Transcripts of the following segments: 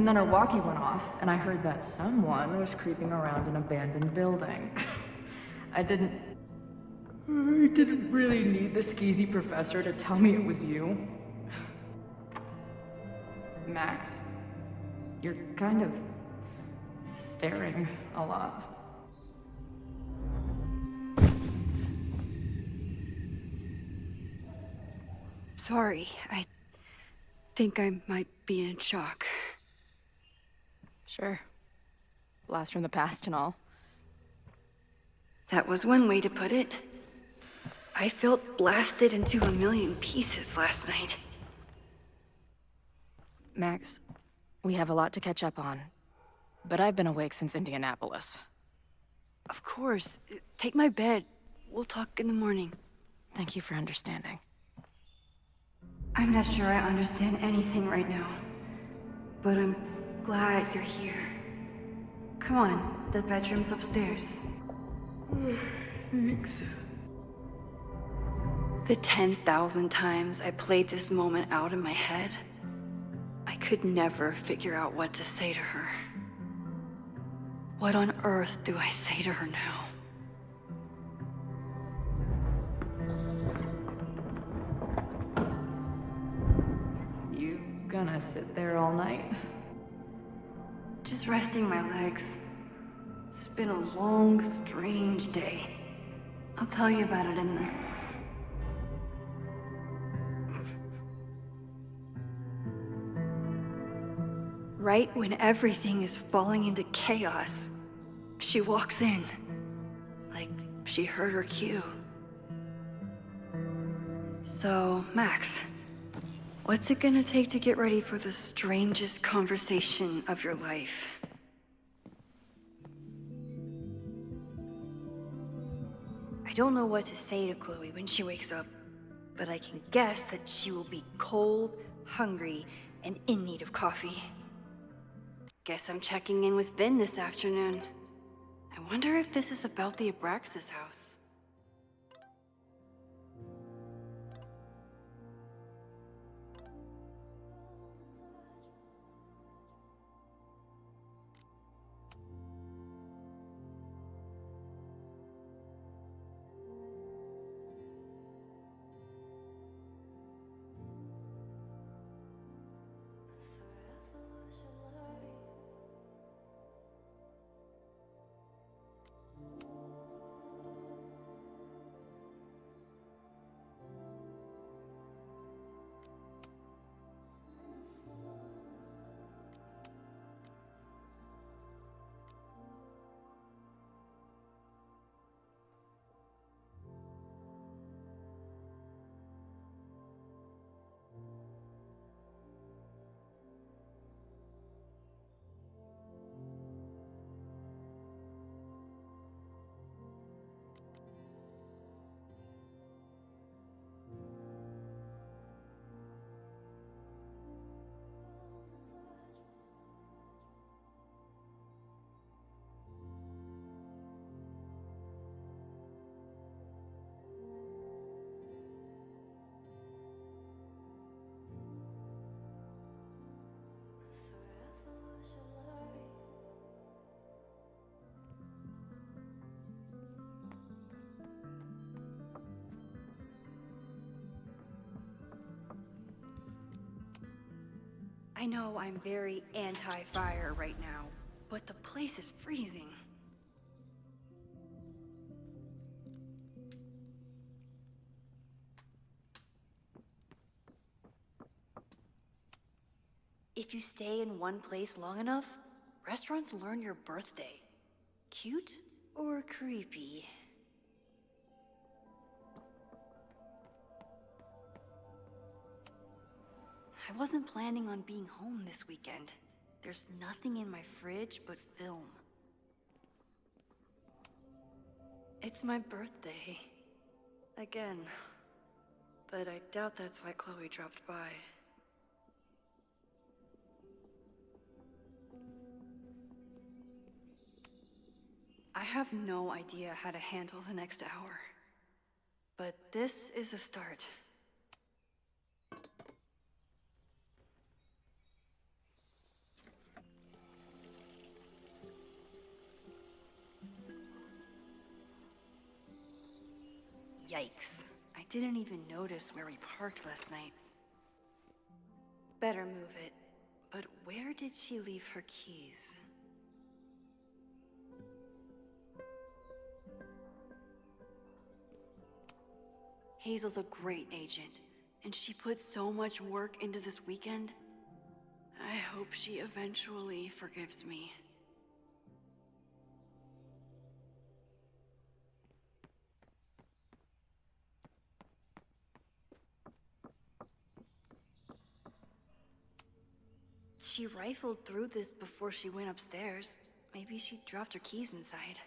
then her walkie went off, and I heard that someone was creeping around an abandoned building. I didn't really need the skeezy professor to tell me it was you. Max, you're kind of staring a lot. Sorry, I think I might be in shock. Sure. Blast from the past and all. That was one way to put it. I felt blasted into a million pieces last night. Max, we have a lot to catch up on. But I've been awake since Indianapolis. Of course. Take my bed. We'll talk in the morning. Thank you for understanding. I'm not sure I understand anything right now. But I'm glad you're here. Come on, the bedroom's upstairs. Thanks. The 10,000 times I played this moment out in my head, I could never figure out what to say to her. What on earth do I say to her now? You gonna sit there all night? Just resting my legs. It's been a long, strange day. I'll tell you about it in the... Right when everything is falling into chaos, she walks in. Like she heard her cue. So, Max, what's it gonna take to get ready for the strangest conversation of your life? I don't know what to say to Chloe when she wakes up, but I can guess that she will be cold, hungry, and in need of coffee. Guess I'm checking in with Vin this afternoon. I wonder if this is about the Abraxas house. I know I'm very anti-fire right now, but the place is freezing. If you stay in one place long enough, restaurants learn your birthday. Cute or creepy? I wasn't planning on being home this weekend. There's nothing in my fridge but film. It's my birthday. Again. But I doubt that's why Chloe dropped by. I have no idea how to handle the next hour. But this is a start. Yikes. I didn't even notice where we parked last night. Better move it. But where did she leave her keys? Hazel's a great agent, and she put so much work into this weekend. I hope she eventually forgives me. She rifled through this before she went upstairs. Maybe she dropped her keys inside.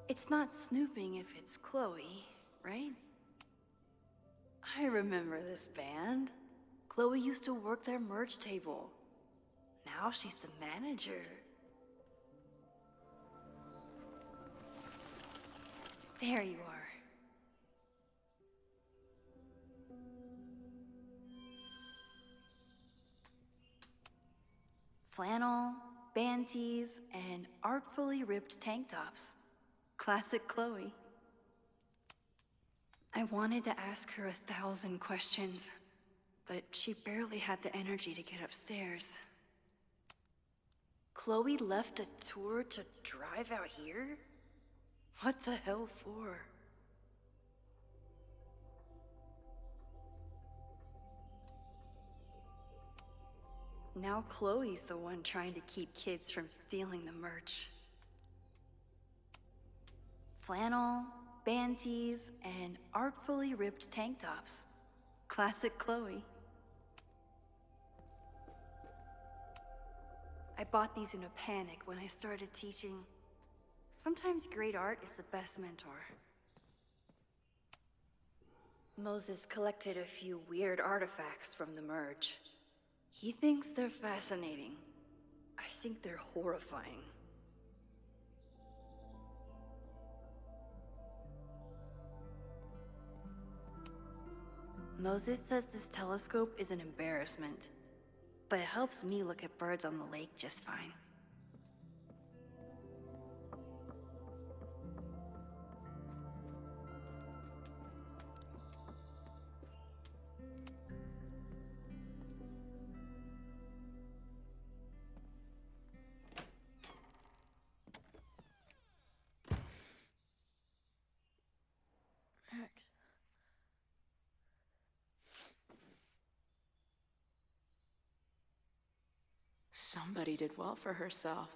It's not snooping if it's Chloe, right? I remember this band. Chloe used to work their merch table. Now she's the manager. There you are. Flannel, band tees, and artfully ripped tank tops. Classic Chloe. I wanted to ask her 1,000 questions, but she barely had the energy to get upstairs. Chloe left a tour to drive out here? What the hell for? Now Chloe's the one trying to keep kids from stealing the merch. Flannel, band tees, and artfully ripped tank tops. Classic Chloe. I bought these in a panic when I started teaching. Sometimes great art is the best mentor. Moses collected a few weird artifacts from the merge. He thinks they're fascinating. I think they're horrifying. Moses says this telescope is an embarrassment, but it helps me look at birds on the lake just fine. Max. Somebody did well for herself.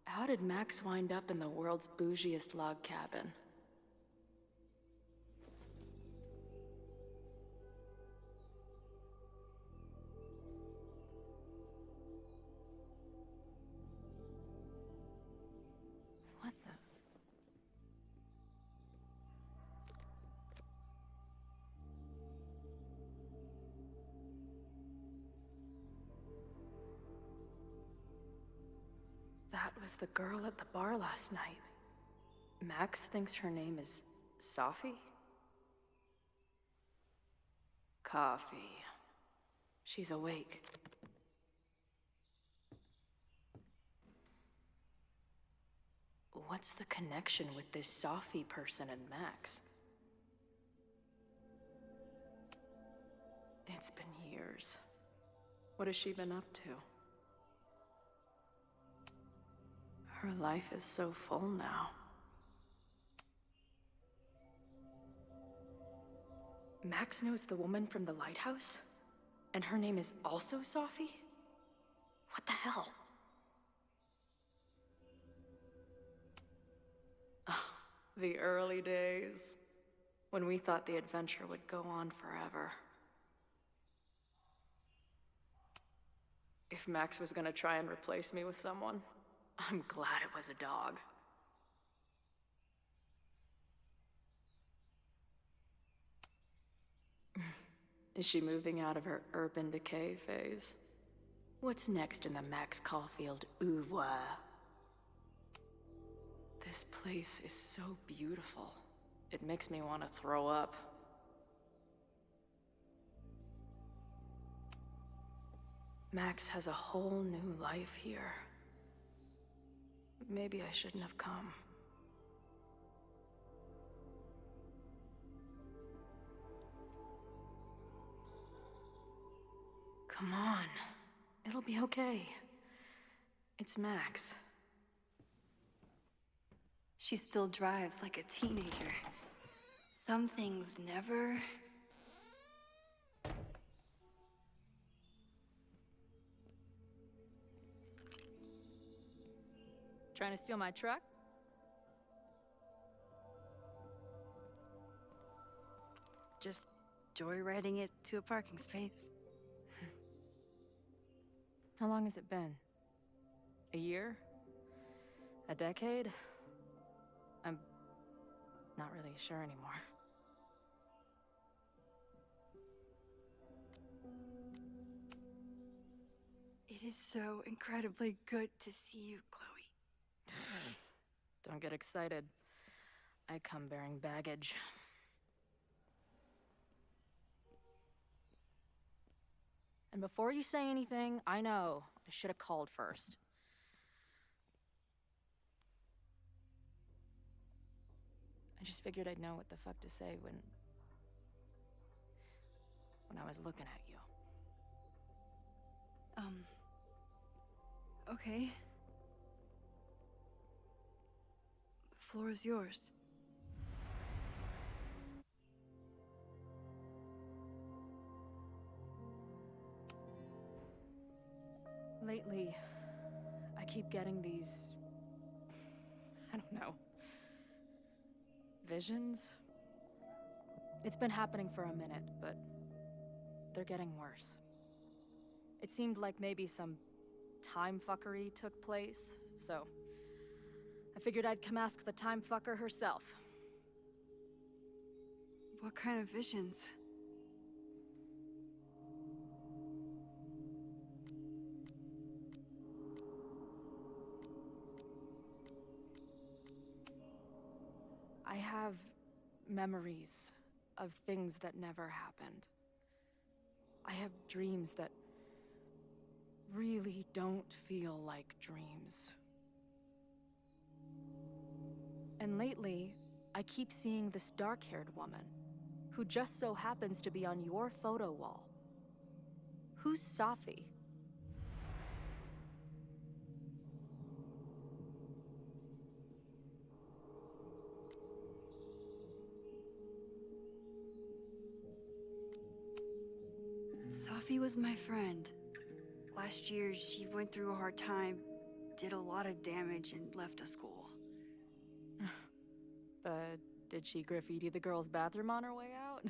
How did Max wind up in the world's bougiest log cabin? What the? That was the girl at the bar last night. Max thinks her name is Sophie? Coffee. She's awake. What's the connection with this Sophie person and Max? It's been years. What has she been up to? Her life is so full now. Max knows the woman from the lighthouse? And her name is also Sophie? What the hell? Ah, the early days, when we thought the adventure would go on forever. If Max was gonna try and replace me with someone, I'm glad it was a dog. Is she moving out of her urban decay phase? What's next in the Max Caulfield oeuvre? This place is so beautiful. It makes me want to throw up. Max has a whole new life here. Maybe I shouldn't have come. Come on. It'll be okay. It's Max. She still drives like a teenager. Some things never... Trying to steal my truck? Just joyriding it to a parking space. How long has it been? A year? A decade? I'm not really sure anymore. It is so incredibly good to see you, Chloe. Don't get excited. I come bearing baggage. And before you say anything, I know I should have called first. I just figured I'd know what the fuck to say when I was looking at you. Okay. The floor is yours. Lately, I keep getting these... I don't know. Visions? It's been happening for a minute, but they're getting worse. It seemed like maybe some time fuckery took place, so I figured I'd come ask the time fucker herself. What kind of visions? I have memories of things that never happened. I have dreams that really don't feel like dreams. And lately, I keep seeing this dark-haired woman who just so happens to be on your photo wall. Who's Safi? Safi was my friend. Last year, she went through a hard time, did a lot of damage, and left the school. But did she graffiti the girls' bathroom on her way out?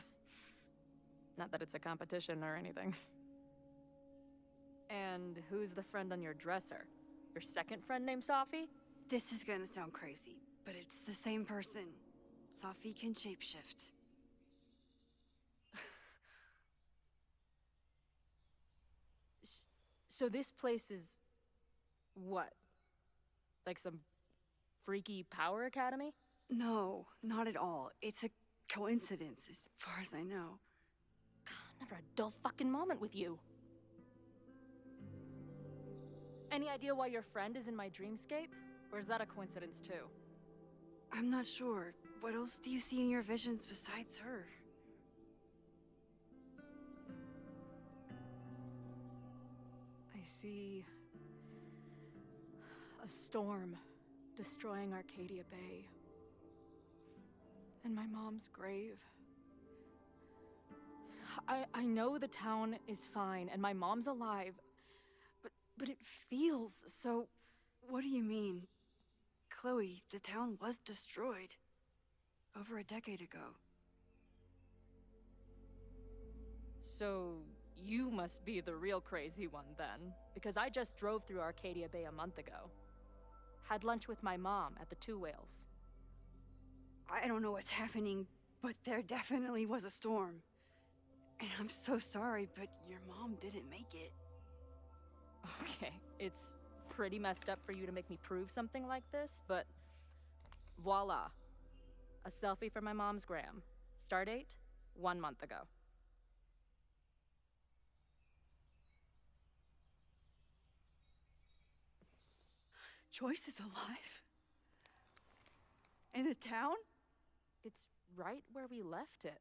Not that it's a competition or anything. And who's the friend on your dresser? Your second friend named Safi? This is gonna sound crazy, but it's the same person. Safi can shapeshift. So this place is... what? Like some freaky power academy? No, not at all. It's a coincidence, as far as I know. Never a dull fucking moment with you. Any idea why your friend is in my dreamscape? Or is that a coincidence too? I'm not sure. What else do you see in your visions besides her? I see... a storm destroying Arcadia Bay. And my mom's grave. I know the town is fine and my mom's alive, but it feels so... What do you mean? Chloe, the town was destroyed. Over a decade ago. So, you must be the real crazy one then, because I just drove through Arcadia Bay a month ago. Had lunch with my mom at the Two Whales. I don't know what's happening, but there definitely was a storm. And I'm so sorry, but your mom didn't make it. Okay, it's pretty messed up for you to make me prove something like this, but voila. A selfie for my mom's gram. Stardate, 1 month ago. Joyce is alive? In the town? It's right where we left it.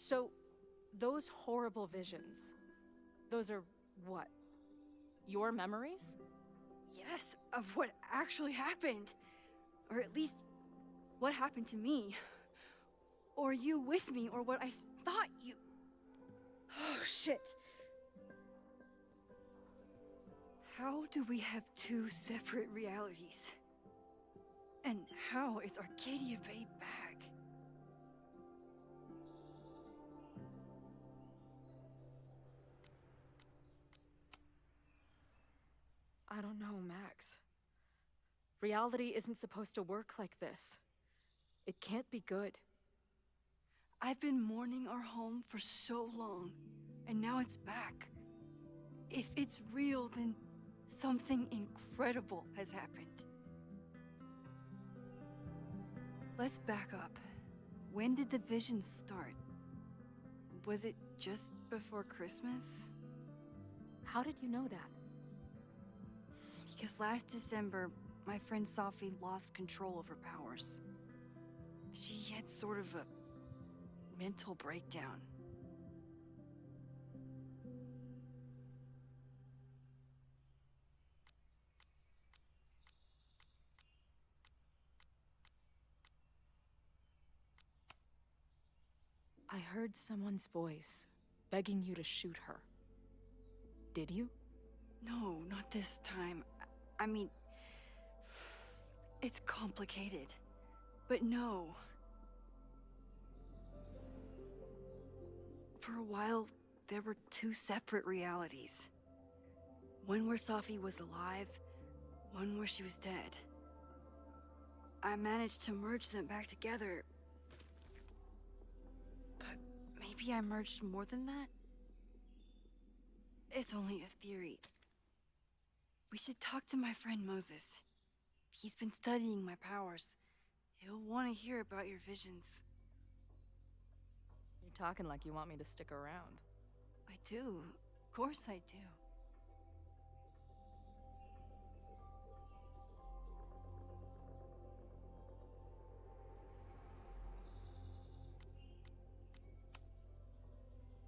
So, those horrible visions, those are what? Your memories? Yes, of what actually happened. Or at least, what happened to me. Or you with me, or what I thought you... Oh, shit. How do we have two separate realities? And how is Arcadia Bay back? I don't know, Max. Reality isn't supposed to work like this. It can't be good. I've been mourning our home for so long, and now it's back. If it's real, then something incredible has happened. Let's back up. When did the visions start? Was it just before Christmas? How did you know that? Because last December, my friend Sophie lost control of her powers. She had sort of a mental breakdown. I heard someone's voice, begging you to shoot her. Did you? No, not this time. I mean, it's complicated. But no. For a while, there were two separate realities. One where Sophie was alive, one where she was dead. I managed to merge them back together. But maybe I merged more than that? It's only a theory. We should talk to my friend Moses. He's been studying my powers. He'll want to hear about your visions. You're talking like you want me to stick around. I do. Of course I do.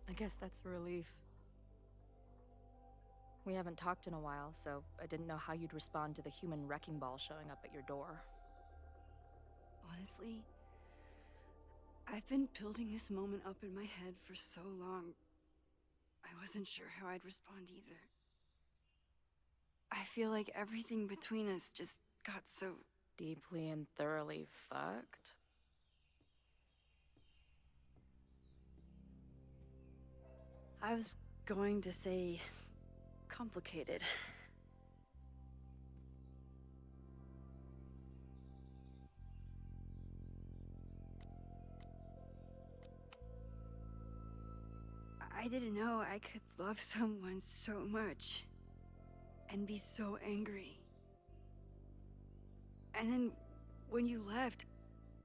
I guess that's a relief. We haven't talked in a while, so I didn't know how you'd respond to the human wrecking ball showing up at your door. Honestly, I've been building this moment up in my head for so long. I wasn't sure how I'd respond either. I feel like everything between us just got so... Deeply and thoroughly fucked? I was going to say... complicated. I didn't know I could love someone so much and be so angry. And then when you left,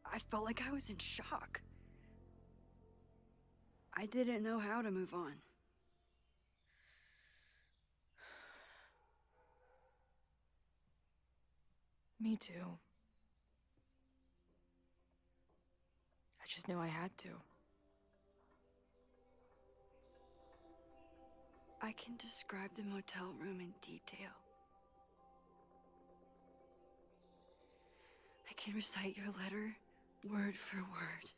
I felt like I was in shock. I didn't know how to move on. Me too. I just knew I had to. I can describe the motel room in detail. I can recite your letter word for word.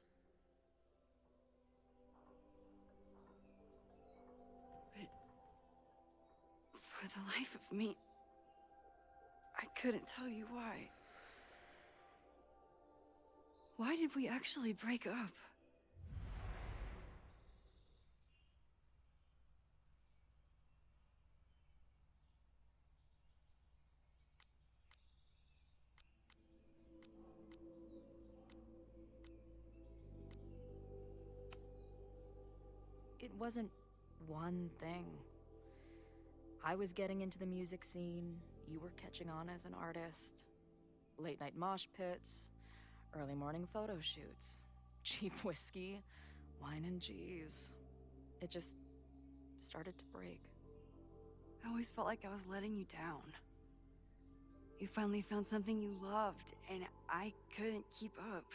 But for the life of me, I couldn't tell you why. Why did we actually break up? It wasn't one thing. I was getting into the music scene, you were catching on as an artist. Late night mosh pits, early morning photo shoots, cheap whiskey, wine and cheese. It just started to break. I always felt like I was letting you down. You finally found something you loved, and I couldn't keep up.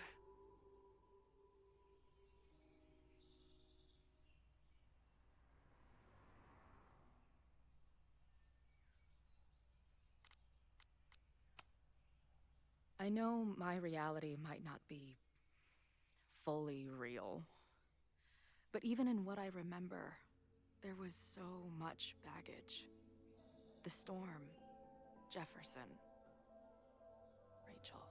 I know my reality might not be fully real, but even in what I remember, there was so much baggage. The storm, Jefferson, Rachel.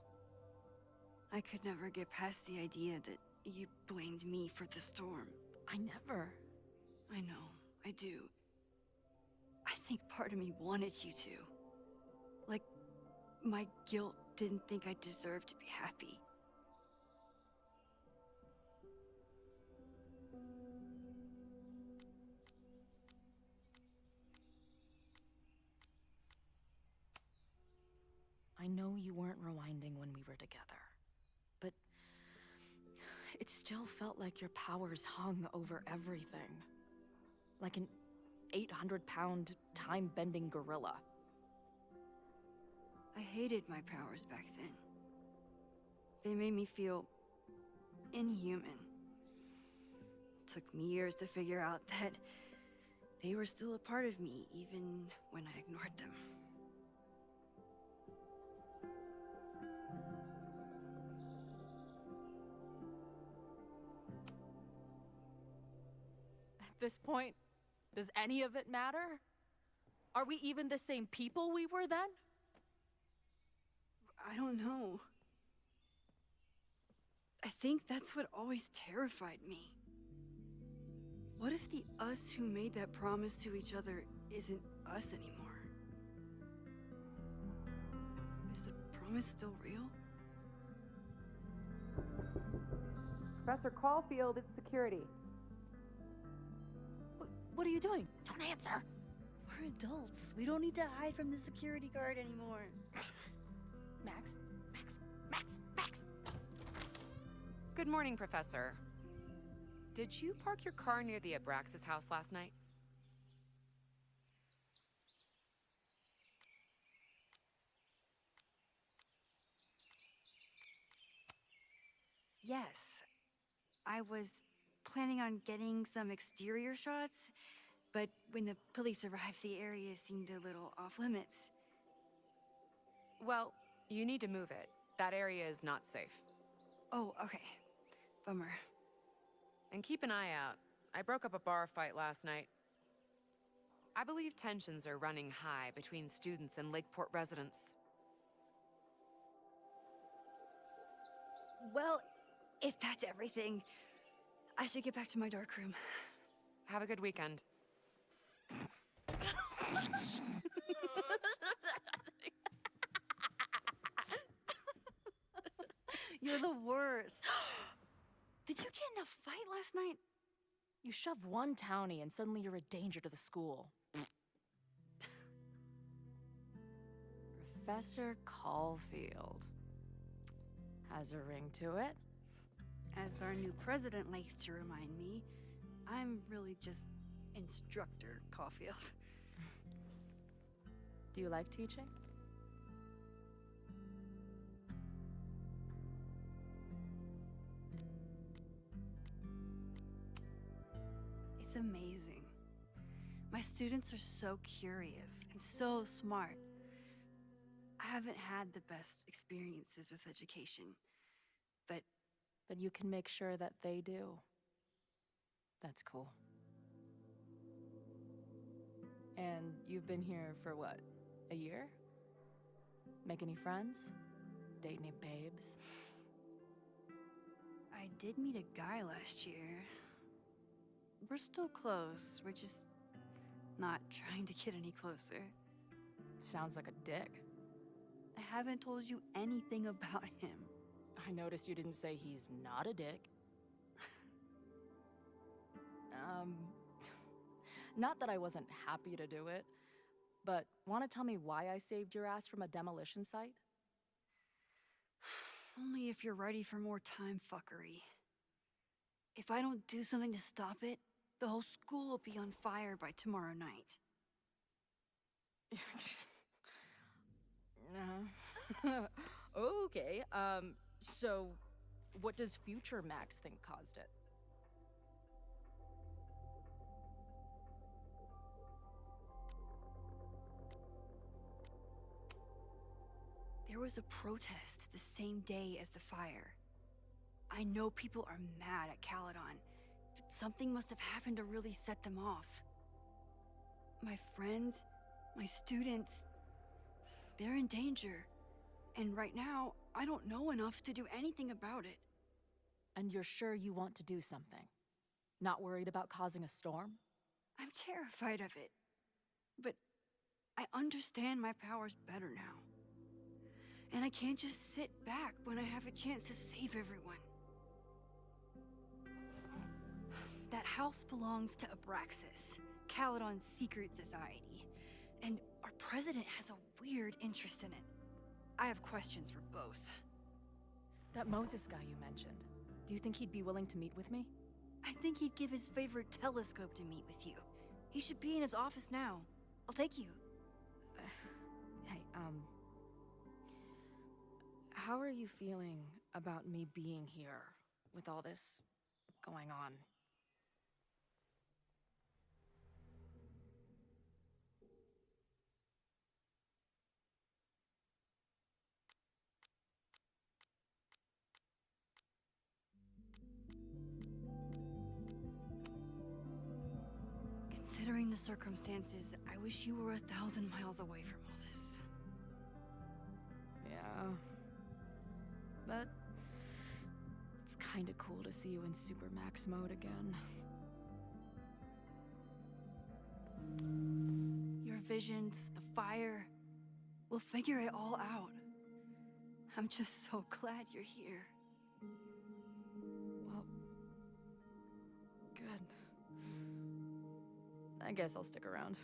I could never get past the idea that you blamed me for the storm. I never. I know, I do. I think part of me wanted you to. Like, my guilt didn't think I deserved to be happy. I know you weren't rewinding when we were together, but it still felt like your powers hung over everything. Like an 800-pound, time-bending gorilla. I hated my powers back then. They made me feel inhuman. Took me years to figure out that they were still a part of me, even when I ignored them. At this point, does any of it matter? Are we even the same people we were then? I don't know. I think that's what always terrified me. What if the us who made that promise to each other isn't us anymore? Is the promise still real? Professor Caulfield, it's security. What are you doing? Don't answer! We're adults. We don't need to hide from the security guard anymore. Max? Good morning, Professor. Did you park your car near the Abraxas house last night? Yes. I was planning on getting some exterior shots, but when the police arrived, the area seemed a little off limits. Well, you need to move it. That area is not safe. Oh, okay. Bummer. And keep an eye out. I broke up a bar fight last night. I believe tensions are running high between students and Lakeport residents. Well, if that's everything, I should get back to my dark room. Have a good weekend. You're the worst. Did you get in a fight last night? You shove one townie and suddenly you're a danger to the school. Professor Caulfield. Has a ring to it. As our new president likes to remind me, I'm really just Instructor Caulfield. Do you like teaching? It's amazing. My students are so curious and so smart. I haven't had the best experiences with education, but you can make sure that they do. That's cool. And you've been here for what? A year? Make any friends? Date any babes? I did meet a guy last year. We're still close. We're just not trying to get any closer. Sounds like a dick. I haven't told you anything about him. I noticed you didn't say he's not a dick. Not that I wasn't happy to do it, but want to tell me why I saved your ass from a demolition site? Only if you're ready for more time fuckery. If I don't do something to stop it, the whole school will be on fire by tomorrow night. Okay, so what does future Max think caused it? There There was a protest the same day as the fire. I know people are mad at Caledon, but something must have happened to really set them off. My friends, my students, they're in danger. And right now, I don't know enough to do anything about it. And you're sure you want to do something? Not worried about causing a storm? I'm terrified of it. But I understand my powers better now. And I can't just sit back when I have a chance to save everyone. That house belongs to Abraxas, Caledon's secret society. And our president has a weird interest in it. I have questions for both. That Moses guy you mentioned, do you think he'd be willing to meet with me? I think he'd give his favorite telescope to meet with you. He should be in his office now. I'll take you. Hey, how are you feeling about me being here with all this going on? Considering the circumstances, I wish you were 1,000 miles away from all this. Yeah. But it's kinda cool to see you in Super Max mode again. Your visions, the fire, we'll figure it all out. I'm just so glad you're here. Well, good. I guess I'll stick around.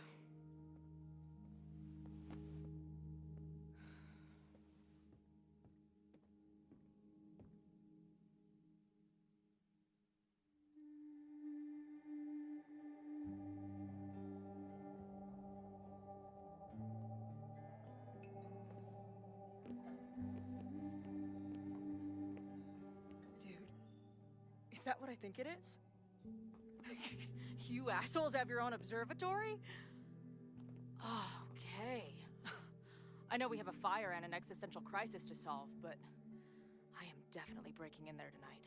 Dude, is that what I think it is? You assholes have your own observatory? Oh, okay. I know we have a fire and an existential crisis to solve, but I am definitely breaking in there tonight.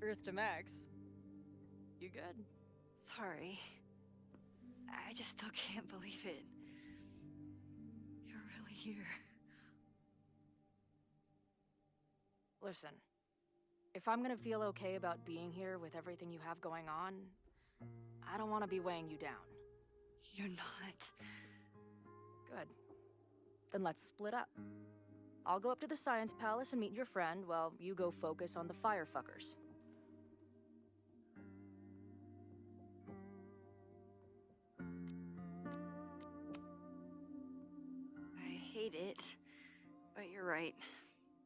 Earth to Max. You good? Sorry. I just still can't believe it. You're really here. Listen, if I'm gonna feel okay about being here with everything you have going on, I don't want to be weighing you down. You're not. Good. Then let's split up. I'll go up to the Science Palace and meet your friend while you go focus on the firefuckers. I hate it, but you're right.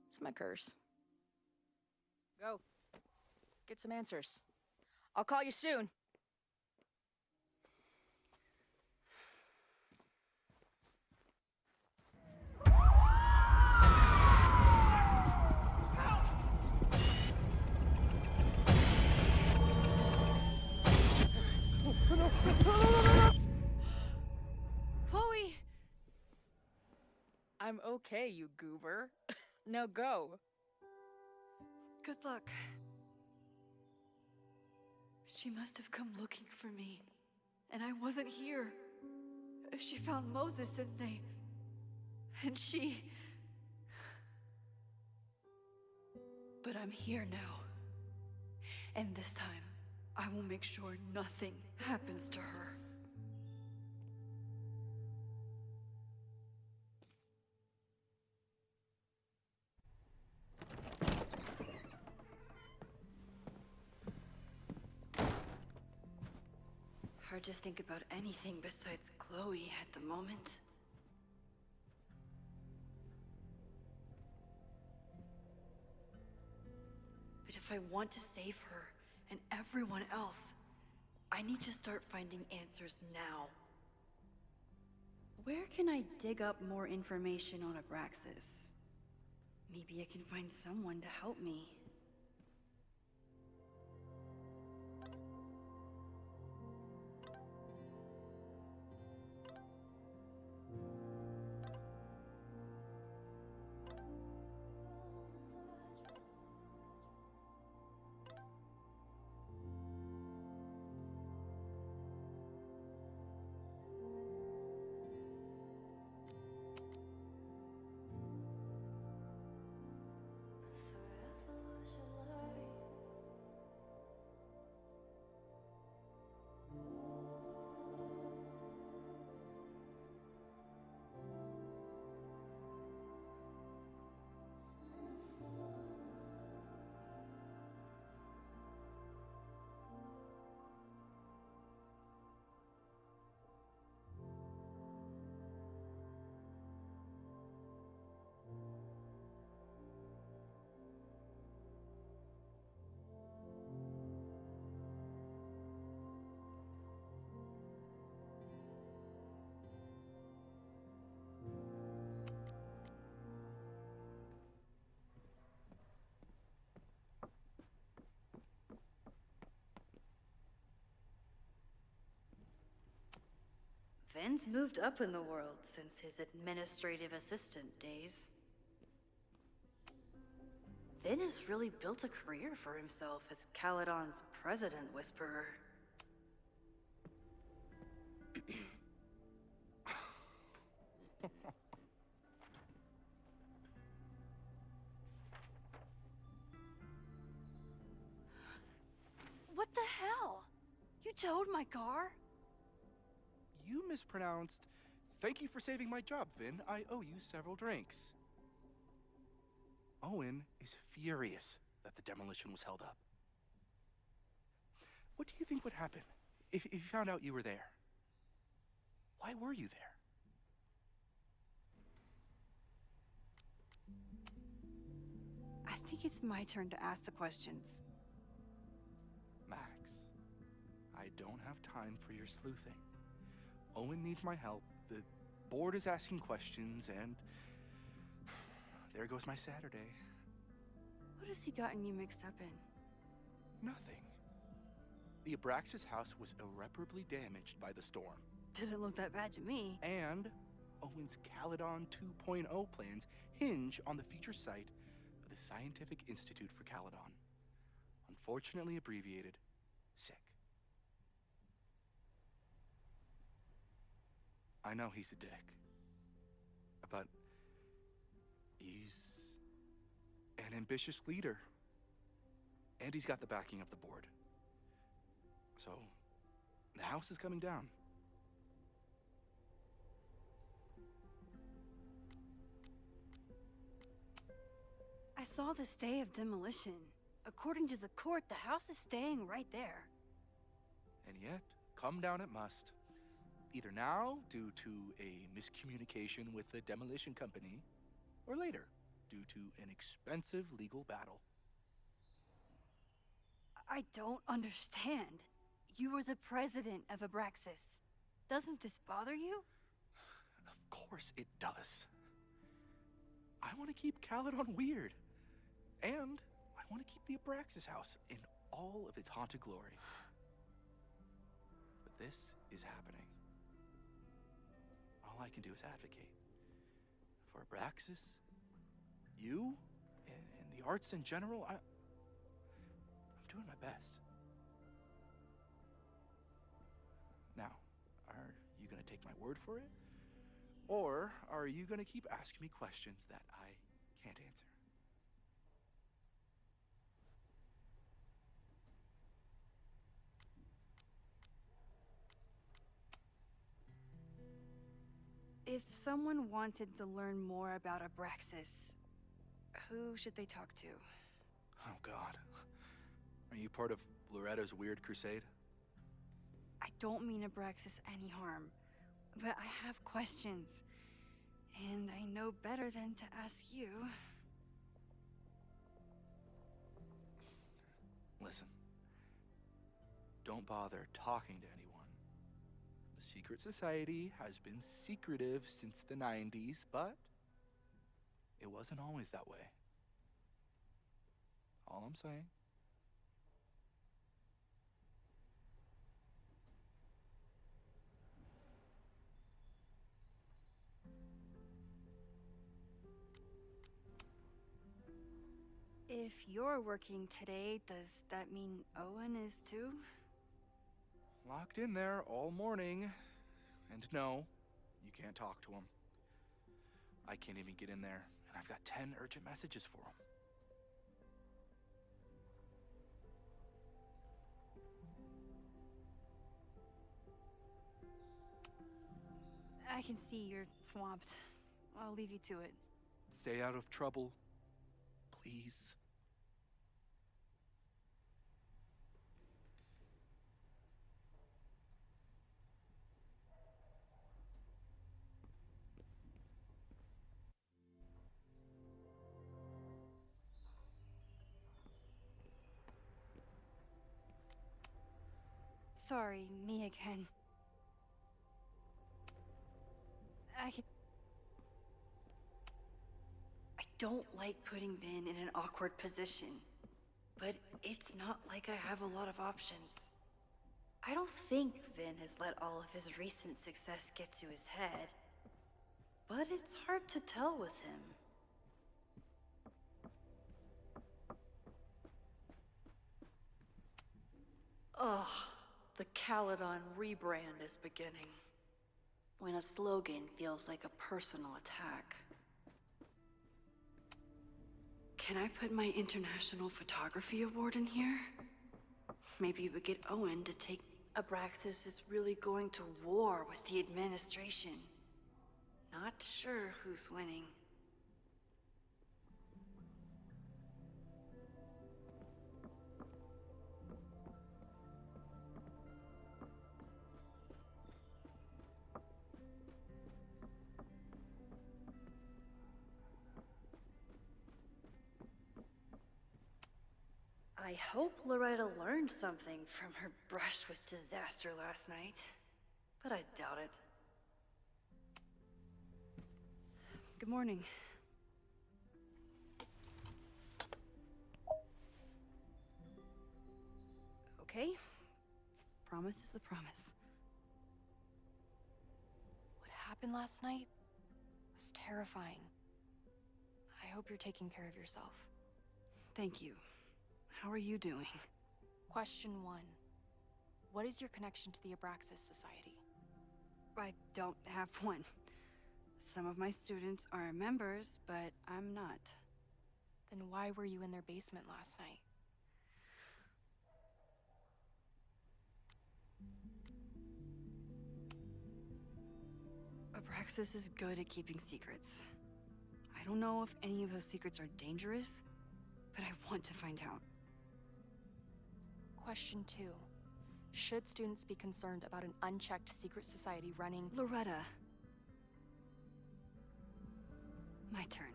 It's my curse. Go. Get some answers. I'll call you soon. Chloe! I'm okay, you goober. Now go. Good luck. She must have come looking for me, and I wasn't here. She found Moses, and she... But I'm here now. And this time, I will make sure nothing happens to her. Hard to think about anything besides Chloe at the moment. But if I want to save her and everyone else, I need to start finding answers now. Where can I dig up more information on Abraxas? Maybe I can find someone to help me. Ben's moved up in the world since his administrative assistant days. Ben has really built a career for himself as Caledon's president whisperer. What the hell? You towed my car? You mispronounced. Thank you for saving my job, Vin. I owe you several drinks. Owen is furious that the demolition was held up. What do you think would happen if you found out you were there? Why were you there? I think it's my turn to ask the questions. Max, I don't have time for your sleuthing. Owen needs my help. The board is asking questions, and there goes my Saturday. What has he gotten you mixed up in? Nothing. The Abraxas house was irreparably damaged by the storm. Didn't look that bad to me. And Owen's Caledon 2.0 plans hinge on the future site of the Scientific Institute for Caledon. Unfortunately abbreviated, SICK. I know he's a dick, but he's an ambitious leader. And he's got the backing of the board. So, the house is coming down. I saw the stay of demolition. According to the court, the house is staying right there. And yet, come down it must. Either now, due to a miscommunication with the demolition company, or later, due to an expensive legal battle. I don't understand. You were the president of Abraxas. Doesn't this bother you? Of course it does. I want to keep Caledon weird. And I want to keep the Abraxas house in all of its haunted glory. But this is happening. All I can do is advocate. For Abraxas, you, and the arts in general, I'm doing my best. Now, are you going to take my word for it? Or are you going to keep asking me questions that I can't answer? If someone wanted to learn more about Abraxas, who should they talk to? Oh, God. Are you part of Loretta's weird crusade? I don't mean Abraxas any harm, but I have questions, and I know better than to ask you. Listen. Don't bother talking to anyone. The secret society has been secretive since the 90s, but it wasn't always that way. All I'm saying. If you're working today, does that mean Owen is too? Locked in there all morning. And no, you can't talk to him. I can't even get in there, and I've got 10 urgent messages for him. I can see you're swamped. I'll leave you to it. Stay out of trouble, please. Sorry, me again. I don't like putting Ben in an awkward position, but it's not like I have a lot of options. I don't think Vin has let all of his recent success get to his head. But it's hard to tell with him. Ugh, the Caledon rebrand is beginning. When a slogan feels like a personal attack. Can I put my International Photography Award in here? Maybe we get Owen to take... Abraxas is really going to war with the administration. Not sure who's winning. I hope Loretta learned something from her brush with disaster last night, but I doubt it. Good morning. Okay. Promise is a promise. What happened last night was terrifying. I hope you're taking care of yourself. Thank you. How are you doing? Question 1. What is your connection to the Abraxas Society? I don't have one. Some of my students are members, but I'm not. Then why were you in their basement last night? Abraxas is good at keeping secrets. I don't know if any of those secrets are dangerous, but I want to find out. Question 2. Should students be concerned about an unchecked secret society running... Loretta. My turn.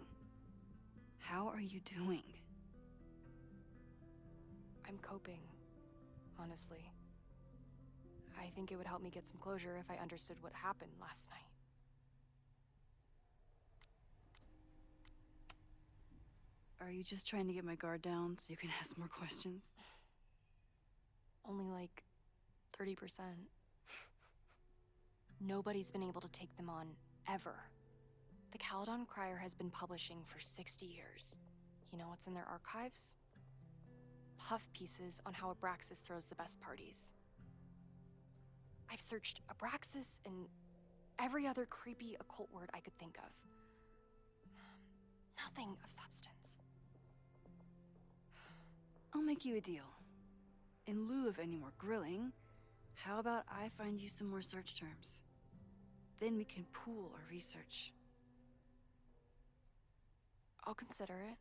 How are you doing? I'm coping, honestly. I think it would help me get some closure if I understood what happened last night. Are you just trying to get my guard down so you can ask more questions? Only like 30%. Nobody's been able to take them on, ever. The Caledon Crier has been publishing for 60 years. You know what's in their archives? Puff pieces on how Abraxas throws the best parties. I've searched Abraxas and every other creepy occult word I could think of. Nothing of substance. I'll make you a deal. In lieu of any more grilling, how about I find you some more search terms? Then we can pool our research. I'll consider it.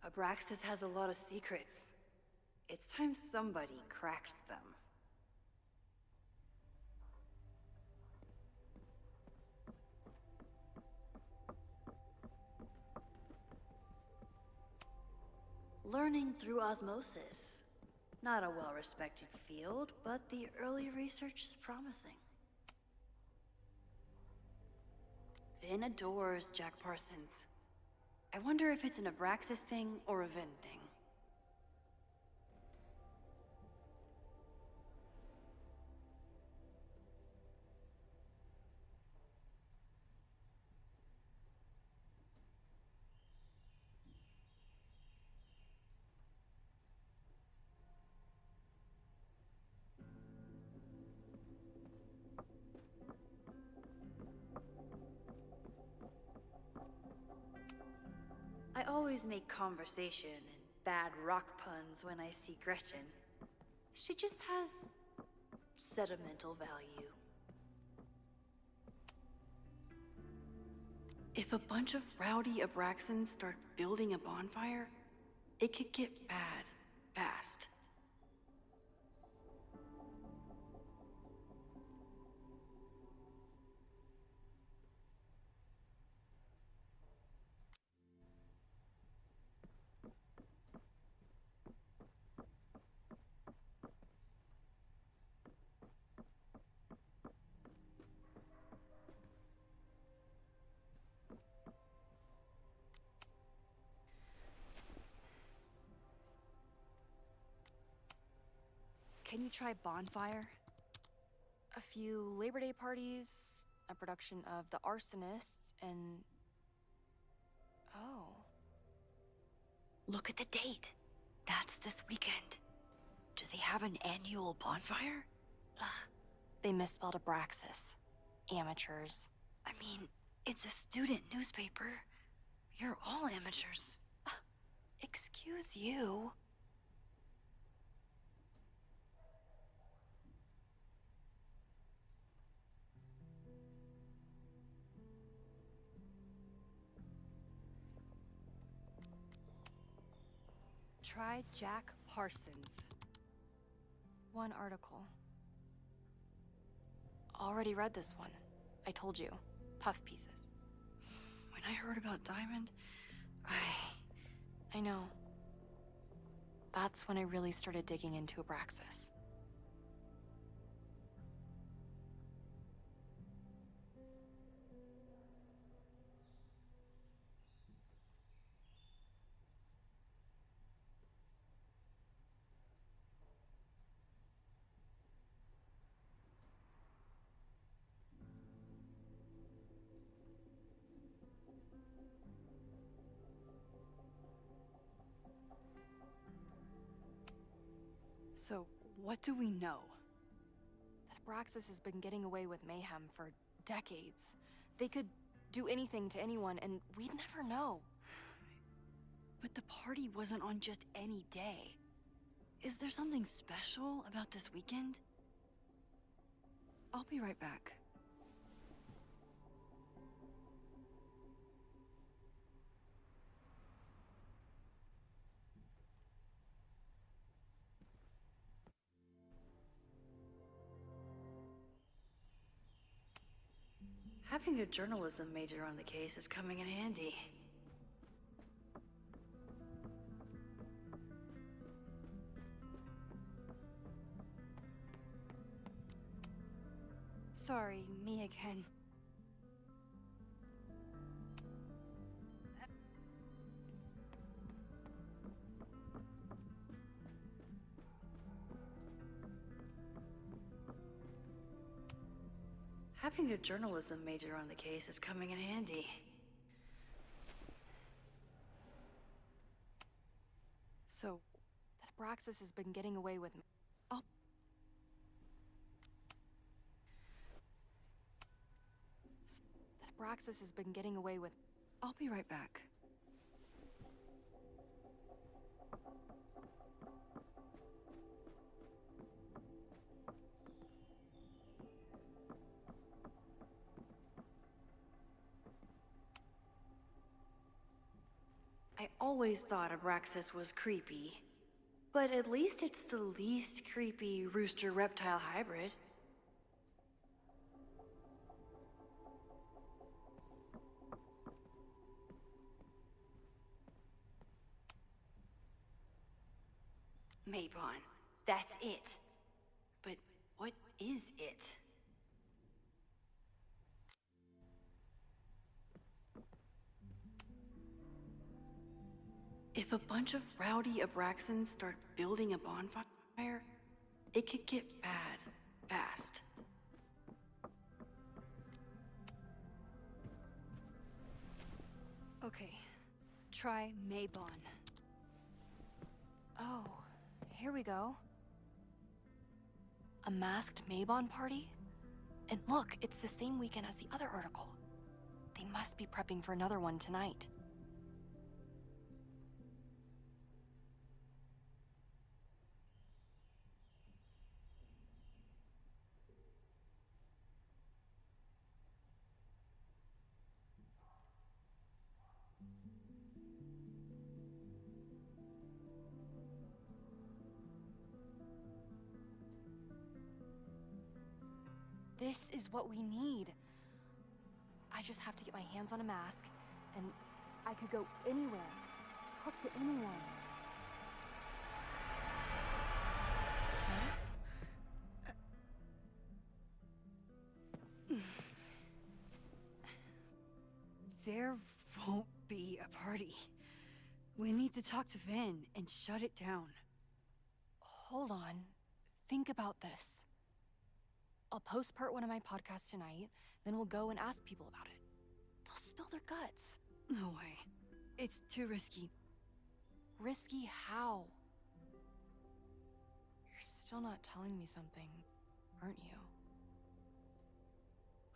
Abraxas has a lot of secrets. It's time somebody cracked them. Learning through osmosis. Not a well-respected field, but the early research is promising. Vin adores Jack Parsons. I wonder if it's an Abraxas thing or a Vin thing. I always make conversation and bad rock puns when I see Gretchen. She just has sentimental value. If a bunch of rowdy Abraxans start building a bonfire, it could get bad fast. Can you try Bonfire? A few Labor Day parties, a production of The Arsonists, and... Oh. Look at the date. That's this weekend. Do they have an annual bonfire? Ugh. They misspelled Abraxas. Amateurs. I mean, it's a student newspaper. You're all amateurs. Excuse you. Try Jack Parsons. One article. Already read this one. I told you. Puff pieces. When I heard about Diamond, I know. That's when I really started digging into Abraxas. So, what do we know? That Abraxas has been getting away with mayhem for decades. They could do anything to anyone, and we'd never know. But the party wasn't on just any day. Is there something special about this weekend? I'll be right back. Having a journalism major on the case is coming in handy. Sorry, me again. Having a journalism major on the case is coming in handy. So, that Abraxas has been getting away with... Oh. That Abraxas has been getting away with... I'll be right back. I always thought Abraxas was creepy, but at least it's the least creepy rooster-reptile hybrid. Mabon, that's it. But what is it? If a bunch of rowdy Abraxans start building a bonfire, it could get bad fast. Okay, try Mabon. Oh, here we go. A masked Mabon party? And look, it's the same weekend as the other article. They must be prepping for another one tonight. This is what we need. I just have to get my hands on a mask, and I could go anywhere, talk to anyone. Max? There won't be a party. We need to talk to Vin and shut it down. Hold on. Think about this. I'll post-part one of my podcasts tonight, then we'll go and ask people about it. They'll spill their guts. No way. It's too risky. Risky how? You're still not telling me something, aren't you?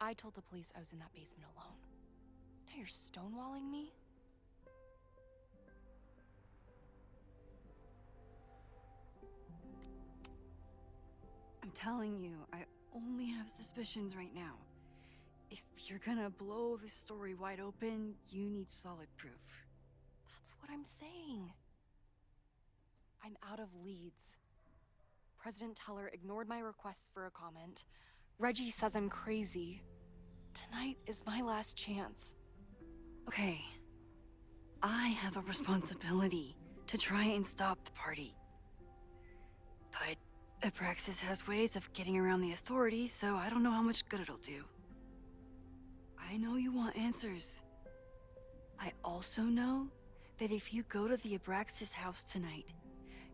I told the police I was in that basement alone. Now you're stonewalling me? I'm telling you, I only have suspicions right now. If you're gonna blow this story wide open, you need solid proof. That's what I'm saying. I'm out of leads. President Teller ignored my requests for a comment. Reggie says I'm crazy. Tonight is my last chance. Okay. I have a responsibility to try and stop the party. But Abraxas has ways of getting around the authorities, so I don't know how much good it'll do. I know you want answers. I also know that if you go to the Abraxas house tonight,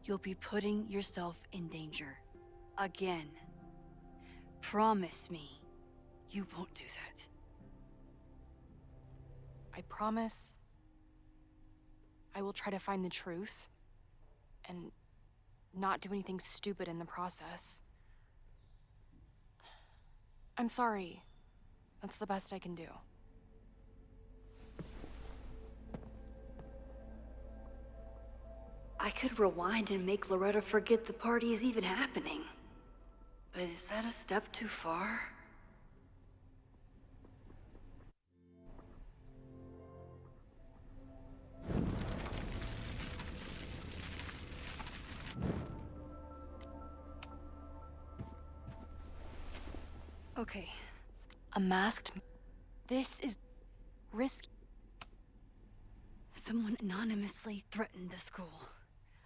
you'll be putting yourself in danger. Again. Promise me you won't do that. I promise I will try to find the truth and not do anything stupid in the process. I'm sorry. That's the best I can do. I could rewind and make Loretta forget the party is even happening. But is that a step too far? Okay. A masked... This is... risky. Someone anonymously threatened the school.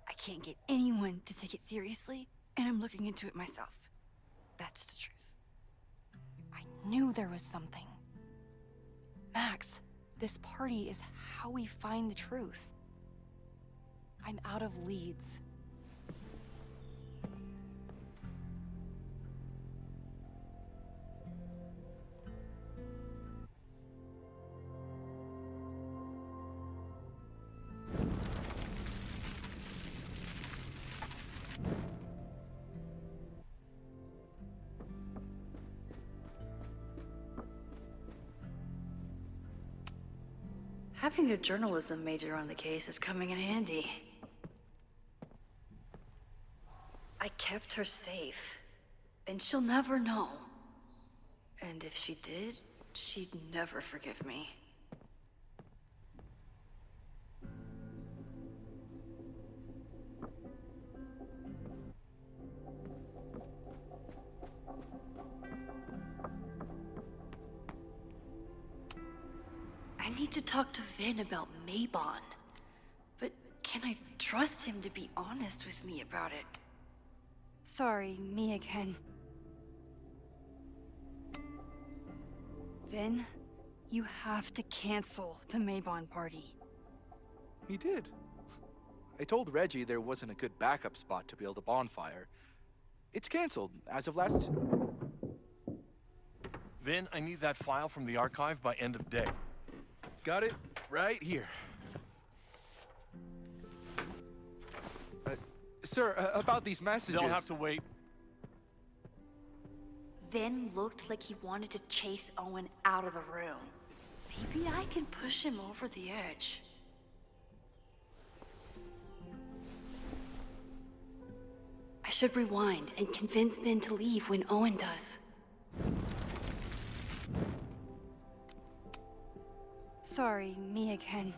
I can't get anyone to take it seriously, and I'm looking into it myself. That's the truth. I knew there was something. Max, this party is how we find the truth. I'm out of leads. Having a journalism major on the case is coming in handy. I kept her safe, and she'll never know. And if she did, she'd never forgive me. I need to talk to Vin about Maybon. But can I trust him to be honest with me about it? Sorry, me again. Vin, you have to cancel the Maybon party. He did. I told Reggie there wasn't a good backup spot to build a bonfire. It's canceled as of last... Vin, I need that file from the archive by end of day. Got it right here. Sir, about these messages... They'll have to wait. Vin looked like he wanted to chase Owen out of the room. Maybe I can push him over the edge. I should rewind and convince Vin to leave when Owen does. Sorry, me again.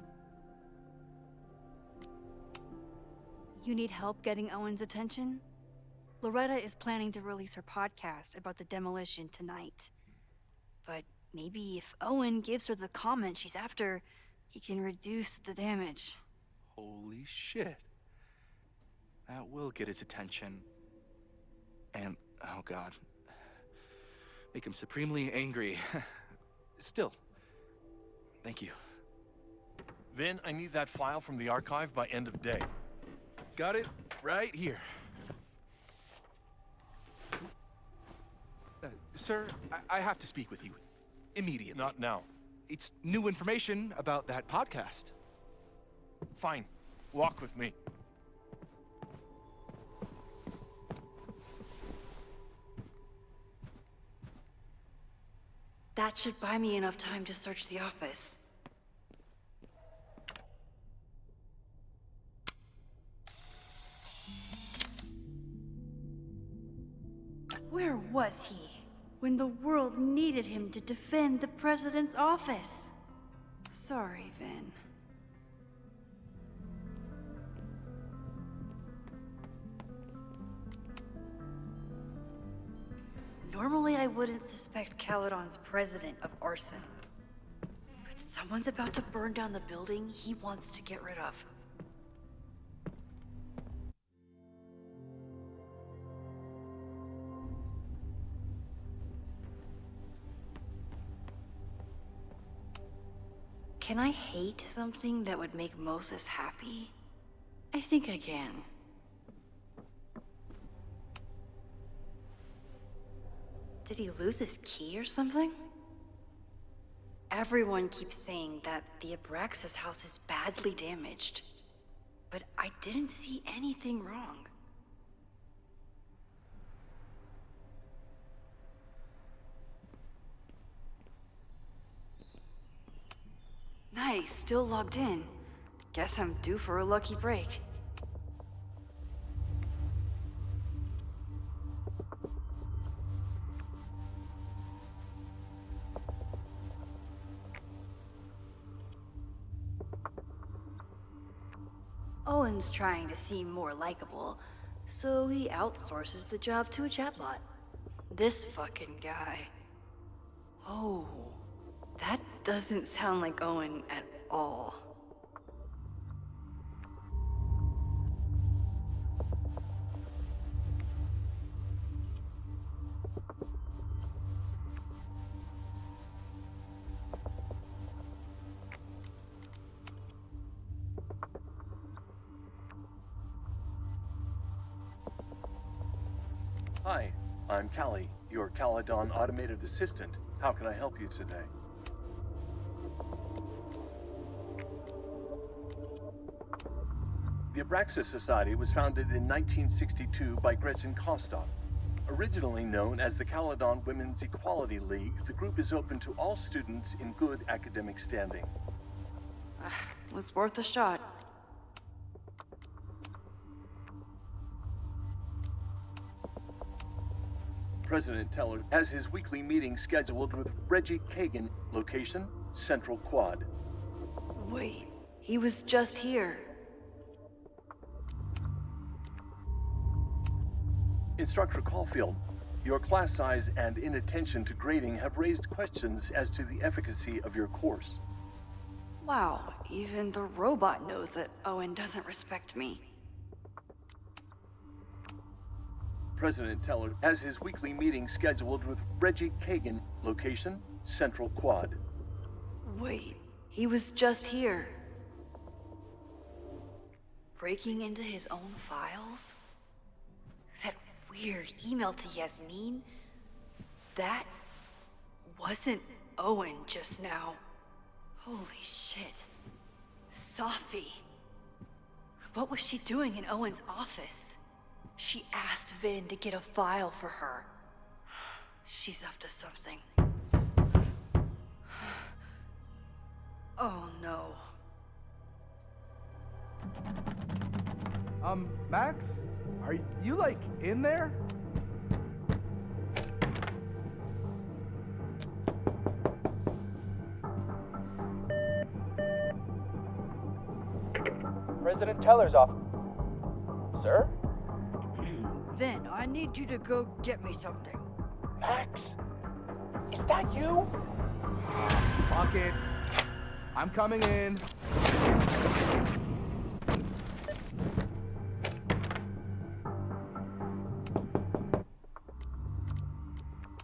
You need help getting Owen's attention? Loretta is planning to release her podcast about the demolition tonight. But maybe if Owen gives her the comment she's after, he can reduce the damage. Holy shit. That will get his attention. And, oh god. Make him supremely angry. Still. Thank you. Vin, I need that file from the archive by end of day. Got it right here. Sir, I have to speak with you. Immediately. Not now. It's new information about that podcast. Fine. Walk with me. That should buy me enough time to search the office. Where was he when the world needed him to defend the president's office? Sorry, Vin. Normally, I wouldn't suspect Caledon's president of arson. But someone's about to burn down the building he wants to get rid of. Can I hate something that would make Moses happy? I think I can. Did he lose his key or something? Everyone keeps saying that the Abraxas house is badly damaged, but I didn't see anything wrong. Nice, still logged in. Guess I'm due for a lucky break. Owen's trying to seem more likable, so he outsources the job to a chatbot. This fucking guy. Oh, that doesn't sound like Owen at all. Hi, I'm Callie, your Caledon automated assistant. How can I help you today? The Abraxas Society was founded in 1962 by Gretchen Kostov. Originally known as the Caledon Women's Equality League, the group is open to all students in good academic standing. Was worth a shot. President Teller has his weekly meeting scheduled with Reggie Kagan, location, Central Quad. Wait, he was just here. Instructor Caulfield, your class size and inattention to grading have raised questions as to the efficacy of your course. Wow, even the robot knows that Owen doesn't respect me. President Teller has his weekly meeting scheduled with Reggie Kagan, location, Central Quad. Wait, he was just here. Breaking into his own files? That weird email to Yasmin? That wasn't Owen just now. Holy shit. Safi. What was she doing in Owen's office? She asked Vin to get a file for her. She's up to something. Oh no. Max? Are you, like, in there? President Teller's office. Sir? Vin, I need you to go get me something. Max? Is that you? Fuck it. I'm coming in.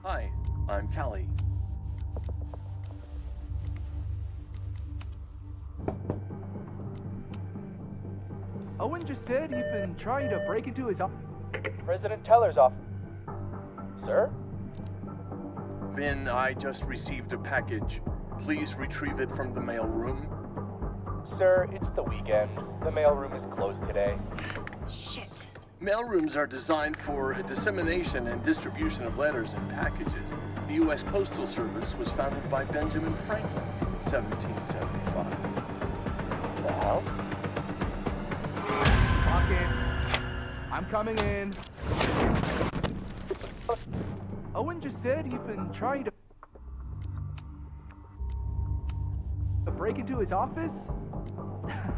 Hi, I'm Callie. Owen just said he'd been trying to break into his office. President Teller's office. Sir? Vin, I just received a package. Please retrieve it from the mailroom. Sir, it's the weekend. The mailroom is closed today. Shit. Mailrooms are designed for dissemination and distribution of letters and packages. The U.S. Postal Service was founded by Benjamin Franklin in 1775. The hell? Lock in. I'm coming in. Owen just said he'd been trying to break into his office.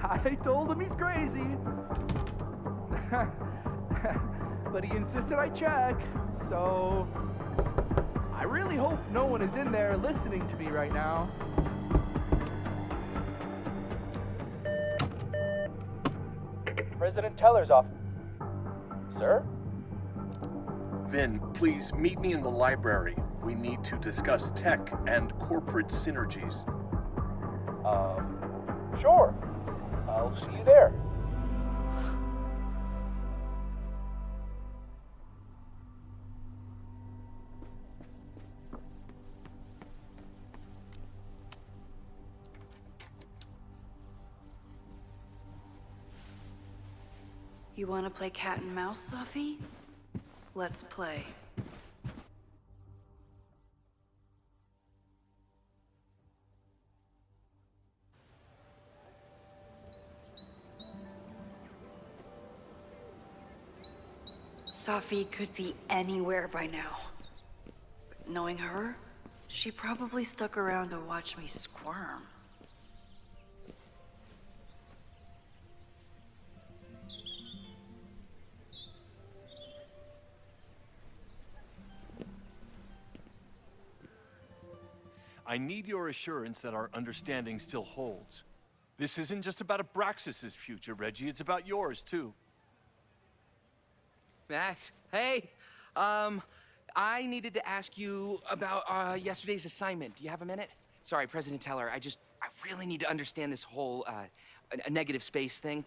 I told him he's crazy. But he insisted I check, so I really hope no one is in there listening to me right now. President Teller's office. Sir? Vin, please meet me in the library. We need to discuss tech and corporate synergies. Sure. I'll see you there. You want to play cat and mouse, Sophie? Let's play. Sophie could be anywhere by now. But knowing her, she probably stuck around to watch me squirm. I need your assurance that our understanding still holds. This isn't just about Abraxas's future, Reggie. It's about yours, too. Max, hey, I needed to ask you about yesterday's assignment. Do you have a minute? Sorry, President Teller, I really need to understand this whole, a negative space thing.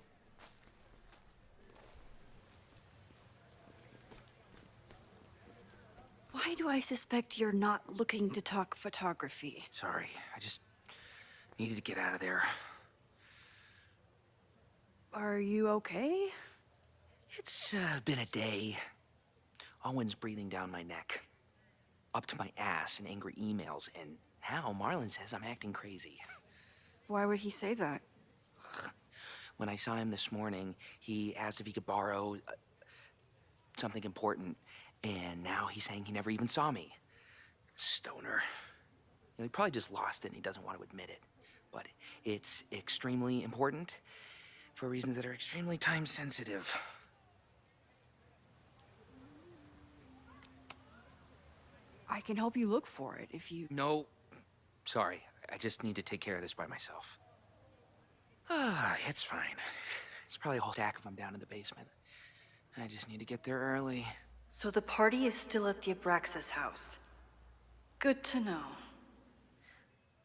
Why do I suspect you're not looking to talk photography? Sorry, I just needed to get out of there. Are you okay? It's been a day. Owen's breathing down my neck, up to my ass in angry emails, and now Marlon says I'm acting crazy. Why would he say that? When I saw him this morning, he asked if he could borrow something important, and now he's saying he never even saw me. Stoner. You know, he probably just lost it and he doesn't want to admit it. But it's extremely important for reasons that are extremely time sensitive. I can help you look for it if you... No, sorry. I just need to take care of this by myself. It's fine. It's probably a whole stack of them down in the basement. I just need to get there early. So the party is still at the Abraxas house. Good to know.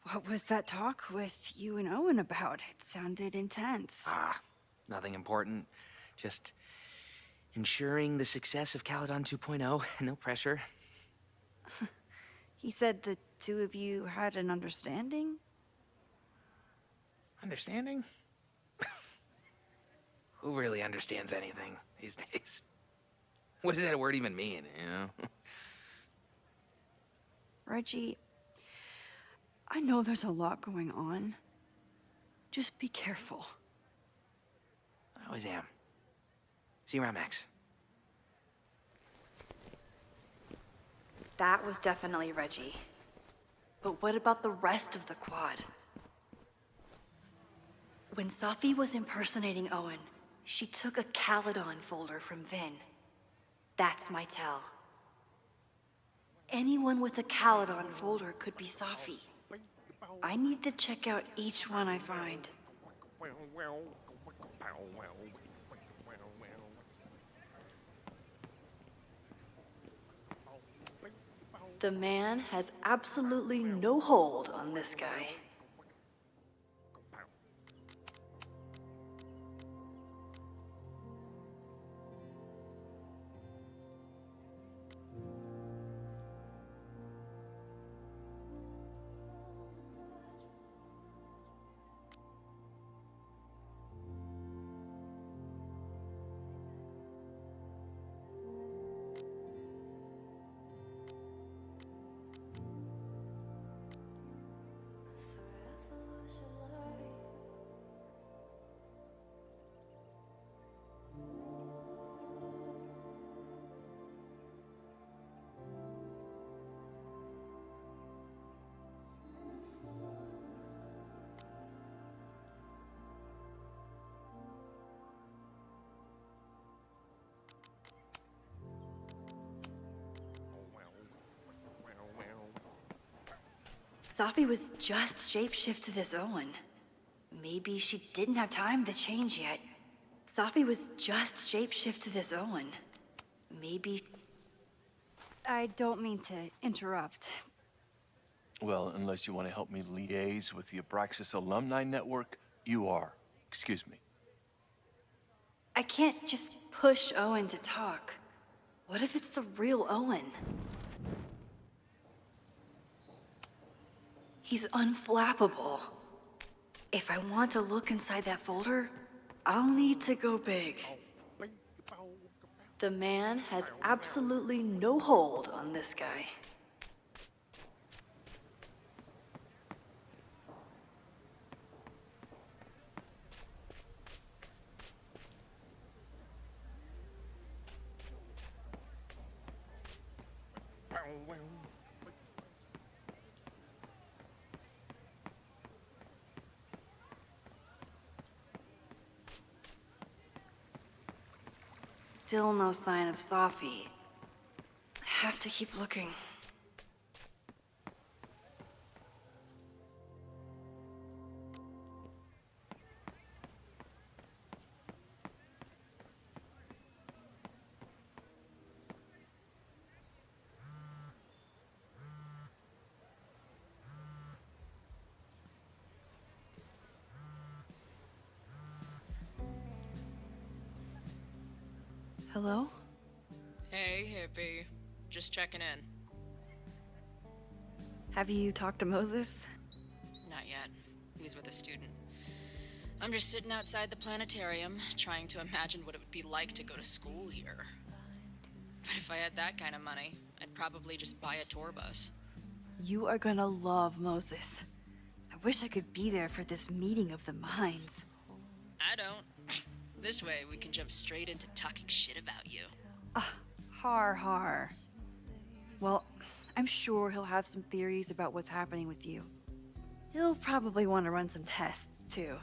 What was that talk with you and Owen about? It sounded intense. Nothing important. Just ensuring the success of Caledon 2.0. No pressure. He said the two of you had an understanding? Understanding? Who really understands anything these days? What does that word even mean, you know? Reggie, I know there's a lot going on. Just be careful. I always am. See you around, Max. That was definitely Reggie. But what about the rest of the quad? When Sophie was impersonating Owen, she took a Caledon folder from Vin. That's my tell. Anyone with a Caledon folder could be Sophie. I need to check out each one I find. The man has absolutely no hold on this guy. Sophie was just shapeshifted as Owen. Maybe she didn't have time to change yet. Sophie was just shapeshifted as Owen. Maybe... I don't mean to interrupt. Well, unless you want to help me liaise with the Abraxas Alumni Network, you are. Excuse me. I can't just push Owen to talk. What if it's the real Owen? He's unflappable. If I want to look inside that folder, I'll need to go big. The man has absolutely no hold on this guy. Still no sign of Sophie. I have to keep looking. Hello? Hey, hippie. Just checking in. Have you talked to Moses? Not yet. He was with a student. I'm just sitting outside the planetarium, trying to imagine what it would be like to go to school here. But if I had that kind of money, I'd probably just buy a tour bus. You are gonna love Moses. I wish I could be there for this meeting of the minds. I don't. This way, we can jump straight into talking shit about you. Har. Well, I'm sure he'll have some theories about what's happening with you. He'll probably want to run some tests, too.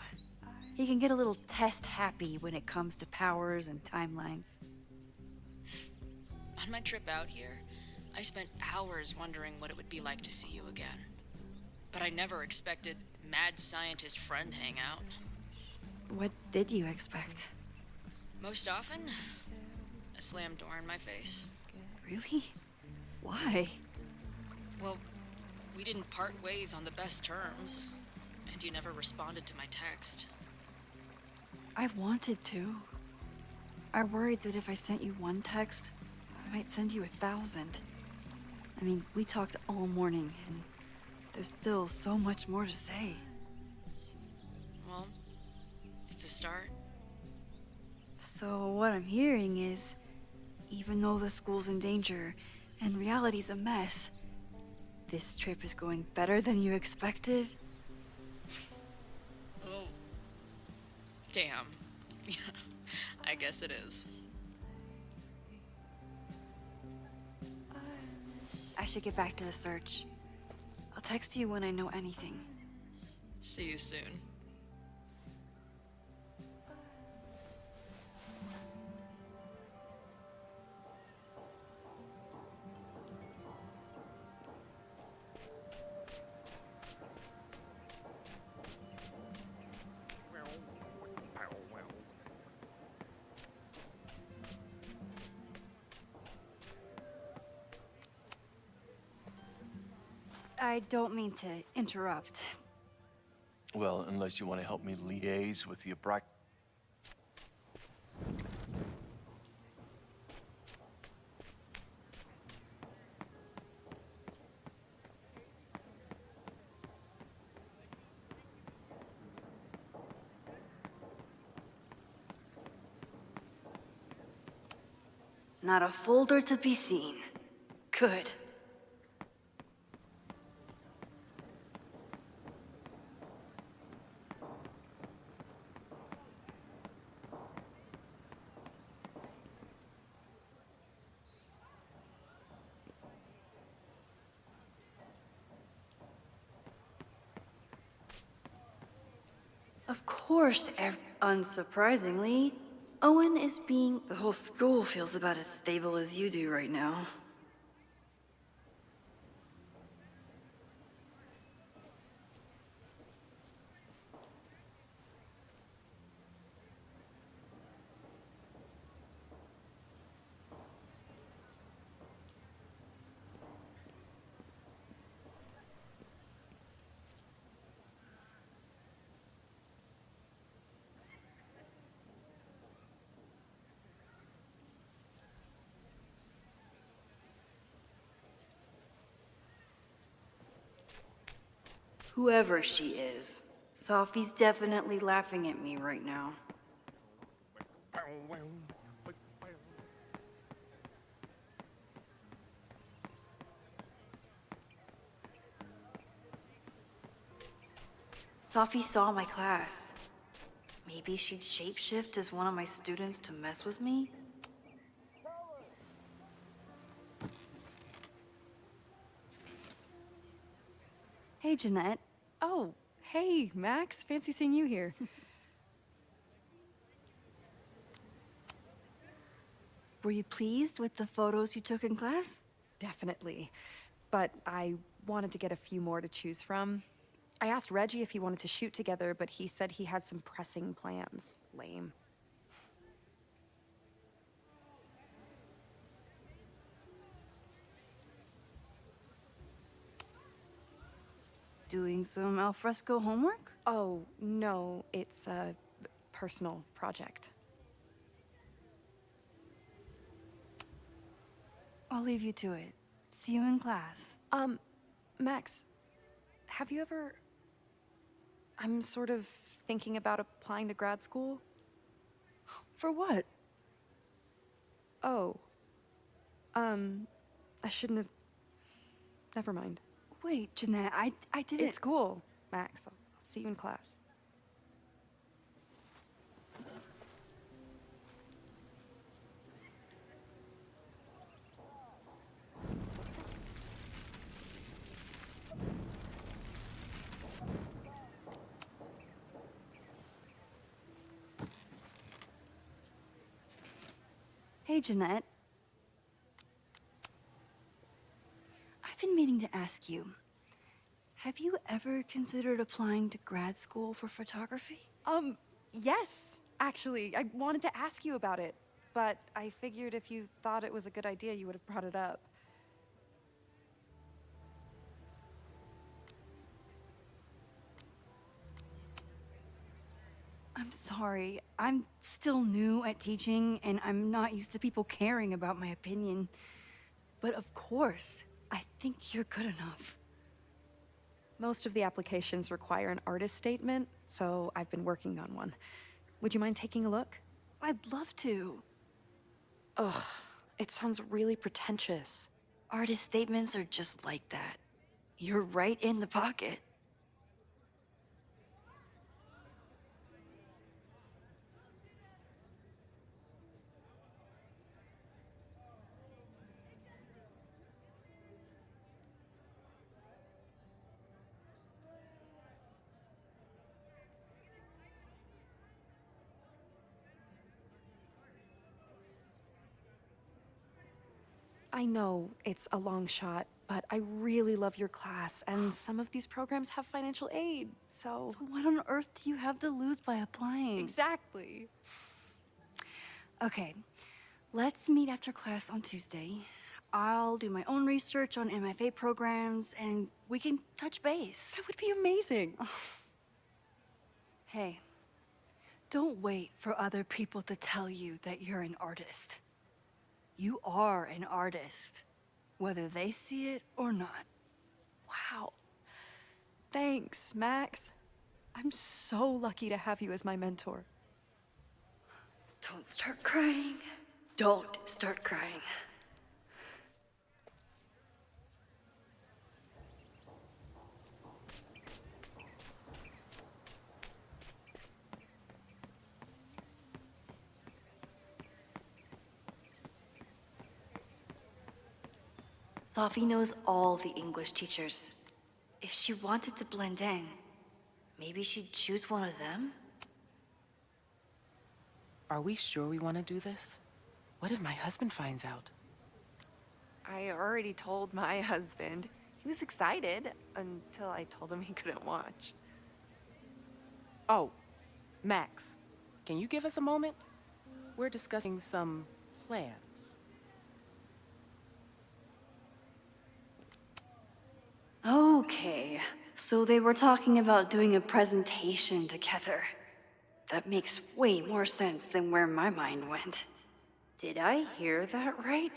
He can get a little test-happy when it comes to powers and timelines. On my trip out here, I spent hours wondering what it would be like to see you again. But I never expected mad scientist friend hangout. What did you expect? Most often, a slammed door in my face. Really? Why? Well, we didn't part ways on the best terms, and you never responded to my text. I wanted to. I worried that if I sent you one text, I might send you 1,000. I mean, we talked all morning, and there's still so much more to say. Well, it's a start. So what I'm hearing is, even though the school's in danger and reality's a mess, this trip is going better than you expected? Oh. Damn. I guess it is. I should get back to the search. I'll text you when I know anything. See you soon. I don't mean to interrupt. Well, unless you want to help me liaise with the Abraxas... Not a folder to be seen. Good. Of course, unsurprisingly, Owen is being... The whole school feels about as stable as you do right now. Whoever she is, Sophie's definitely laughing at me right now. Sophie saw my class. Maybe she'd shapeshift as one of my students to mess with me? Hey, Jeanette. Oh, hey, Max. Fancy seeing you here. Were you pleased with the photos you took in class? Definitely. But I wanted to get a few more to choose from. I asked Reggie if he wanted to shoot together, but he said he had some pressing plans. Lame. Doing some alfresco homework? Oh, no, it's a personal project. I'll leave you to it. See you in class. Max, have you ever... I'm sort of thinking about applying to grad school. For what? Oh. I shouldn't have... Never mind. Wait, Jeanette, I didn't... It's cool, Max. I'll see you in class. Hey, Jeanette. I've been meaning to ask you, have you ever considered applying to grad school for photography? Yes, actually. I wanted to ask you about it, but I figured if you thought it was a good idea, you would have brought it up. I'm sorry. I'm still new at teaching, and I'm not used to people caring about my opinion. But of course, I think you're good enough. Most of the applications require an artist statement, so I've been working on one. Would you mind taking a look? I'd love to. Ugh, it sounds really pretentious. Artist statements are just like that. You're right in the pocket. I know it's a long shot, but I really love your class, and some of these programs have financial aid, so... So what on earth do you have to lose by applying? Exactly. Okay, let's meet after class on Tuesday. I'll do my own research on MFA programs, and we can touch base. That would be amazing. Hey, don't wait for other people to tell you that you're an artist. You are an artist, whether they see it or not. Wow. Thanks, Max. I'm so lucky to have you as my mentor. Don't start crying. Don't start crying. Sophie knows all the English teachers. If she wanted to blend in, maybe she'd choose one of them? Are we sure we want to do this? What if my husband finds out? I already told my husband. He was excited until I told him he couldn't watch. Oh, Max, can you give us a moment? We're discussing some plans. Okay, so they were talking about doing a presentation together. That makes way more sense than where my mind went. Did I hear that right?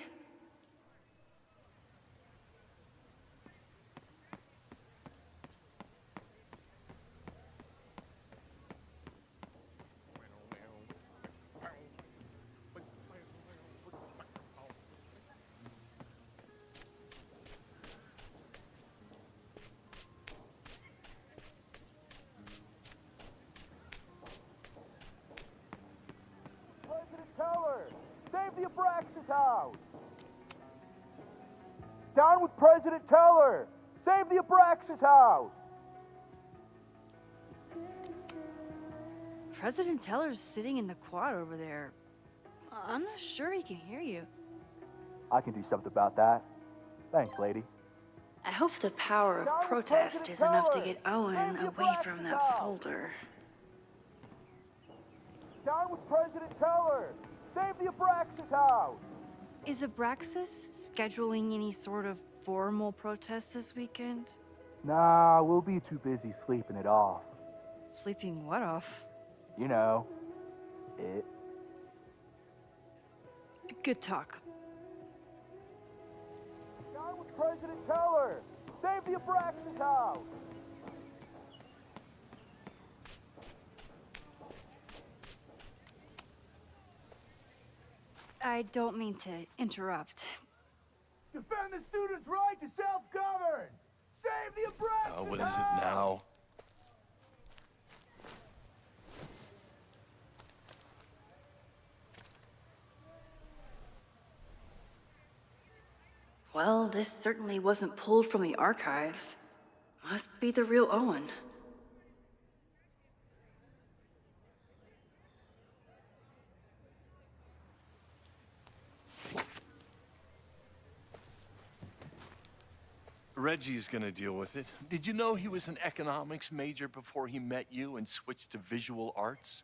house! Down with President Teller! Save the Abraxas house! President Teller's sitting in the quad over there. I'm not sure he can hear you. I can do something about that. Thanks, lady. I hope the power of protest is enough to get Owen away from that folder. Down with President Teller! Save the Abraxas house! Is Abraxas scheduling any sort of formal protest this weekend? Nah, we'll be too busy sleeping it off. Sleeping what off? You know, it. Good talk. Down with President Teller! Save the Abraxas house! I don't mean to interrupt. Defend the students' right to self-govern! Save the Abraxas What is it now? Well, this certainly wasn't pulled from the archives. Must be the real Owen. Reggie's gonna deal with it. Did you know he was an economics major before he met you and switched to visual arts?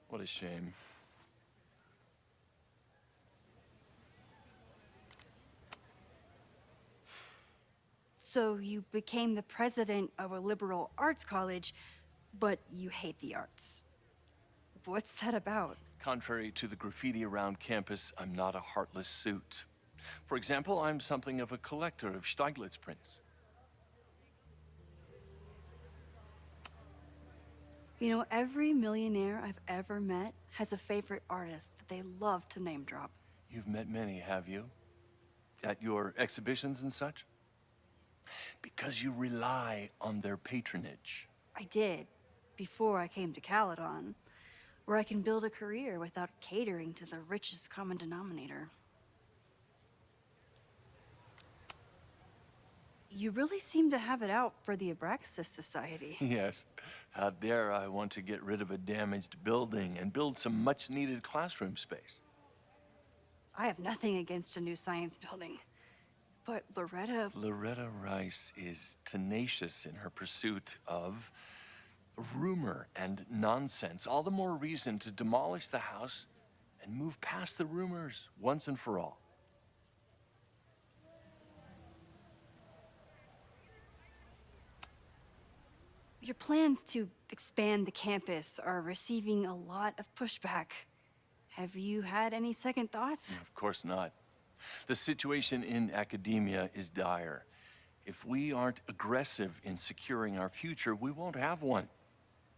What a shame. So you became the president of a liberal arts college, but you hate the arts. What's that about? Contrary to the graffiti around campus, I'm not a heartless suit. For example, I'm something of a collector of Stieglitz prints. You know, every millionaire I've ever met has a favorite artist that they love to name drop. You've met many, have you? At your exhibitions and such? Because you rely on their patronage. I did, before I came to Caledon, where I can build a career without catering to the richest common denominator. You really seem to have it out for the Abraxas Society. Yes. How dare I want to get rid of a damaged building and build some much-needed classroom space. I have nothing against a new science building. But Loretta Rice is tenacious in her pursuit of rumor and nonsense. All the more reason to demolish the house and move past the rumors once and for all. Your plans to expand the campus are receiving a lot of pushback. Have you had any second thoughts? Of course not. The situation in academia is dire. If we aren't aggressive in securing our future, we won't have one.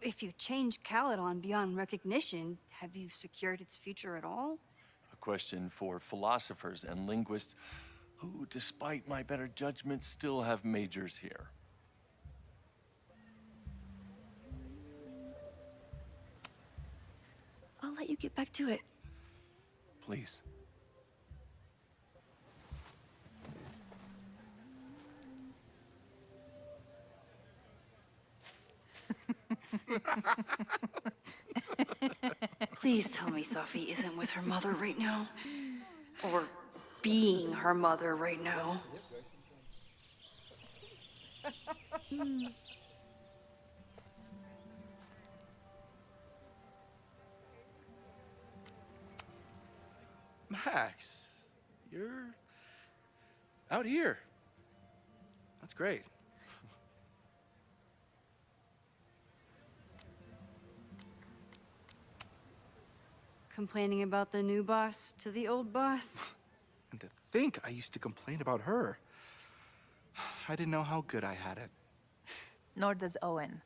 If you change Caledon beyond recognition, have you secured its future at all? A question for philosophers and linguists who, despite my better judgment, still have majors here. I'll let you get back to it. Please. Please tell me Sophie isn't with her mother right now. Or being her mother right now. Max, you're out here. That's great. Complaining about the new boss to the old boss? And to think I used to complain about her. I didn't know how good I had it. Nor does Owen.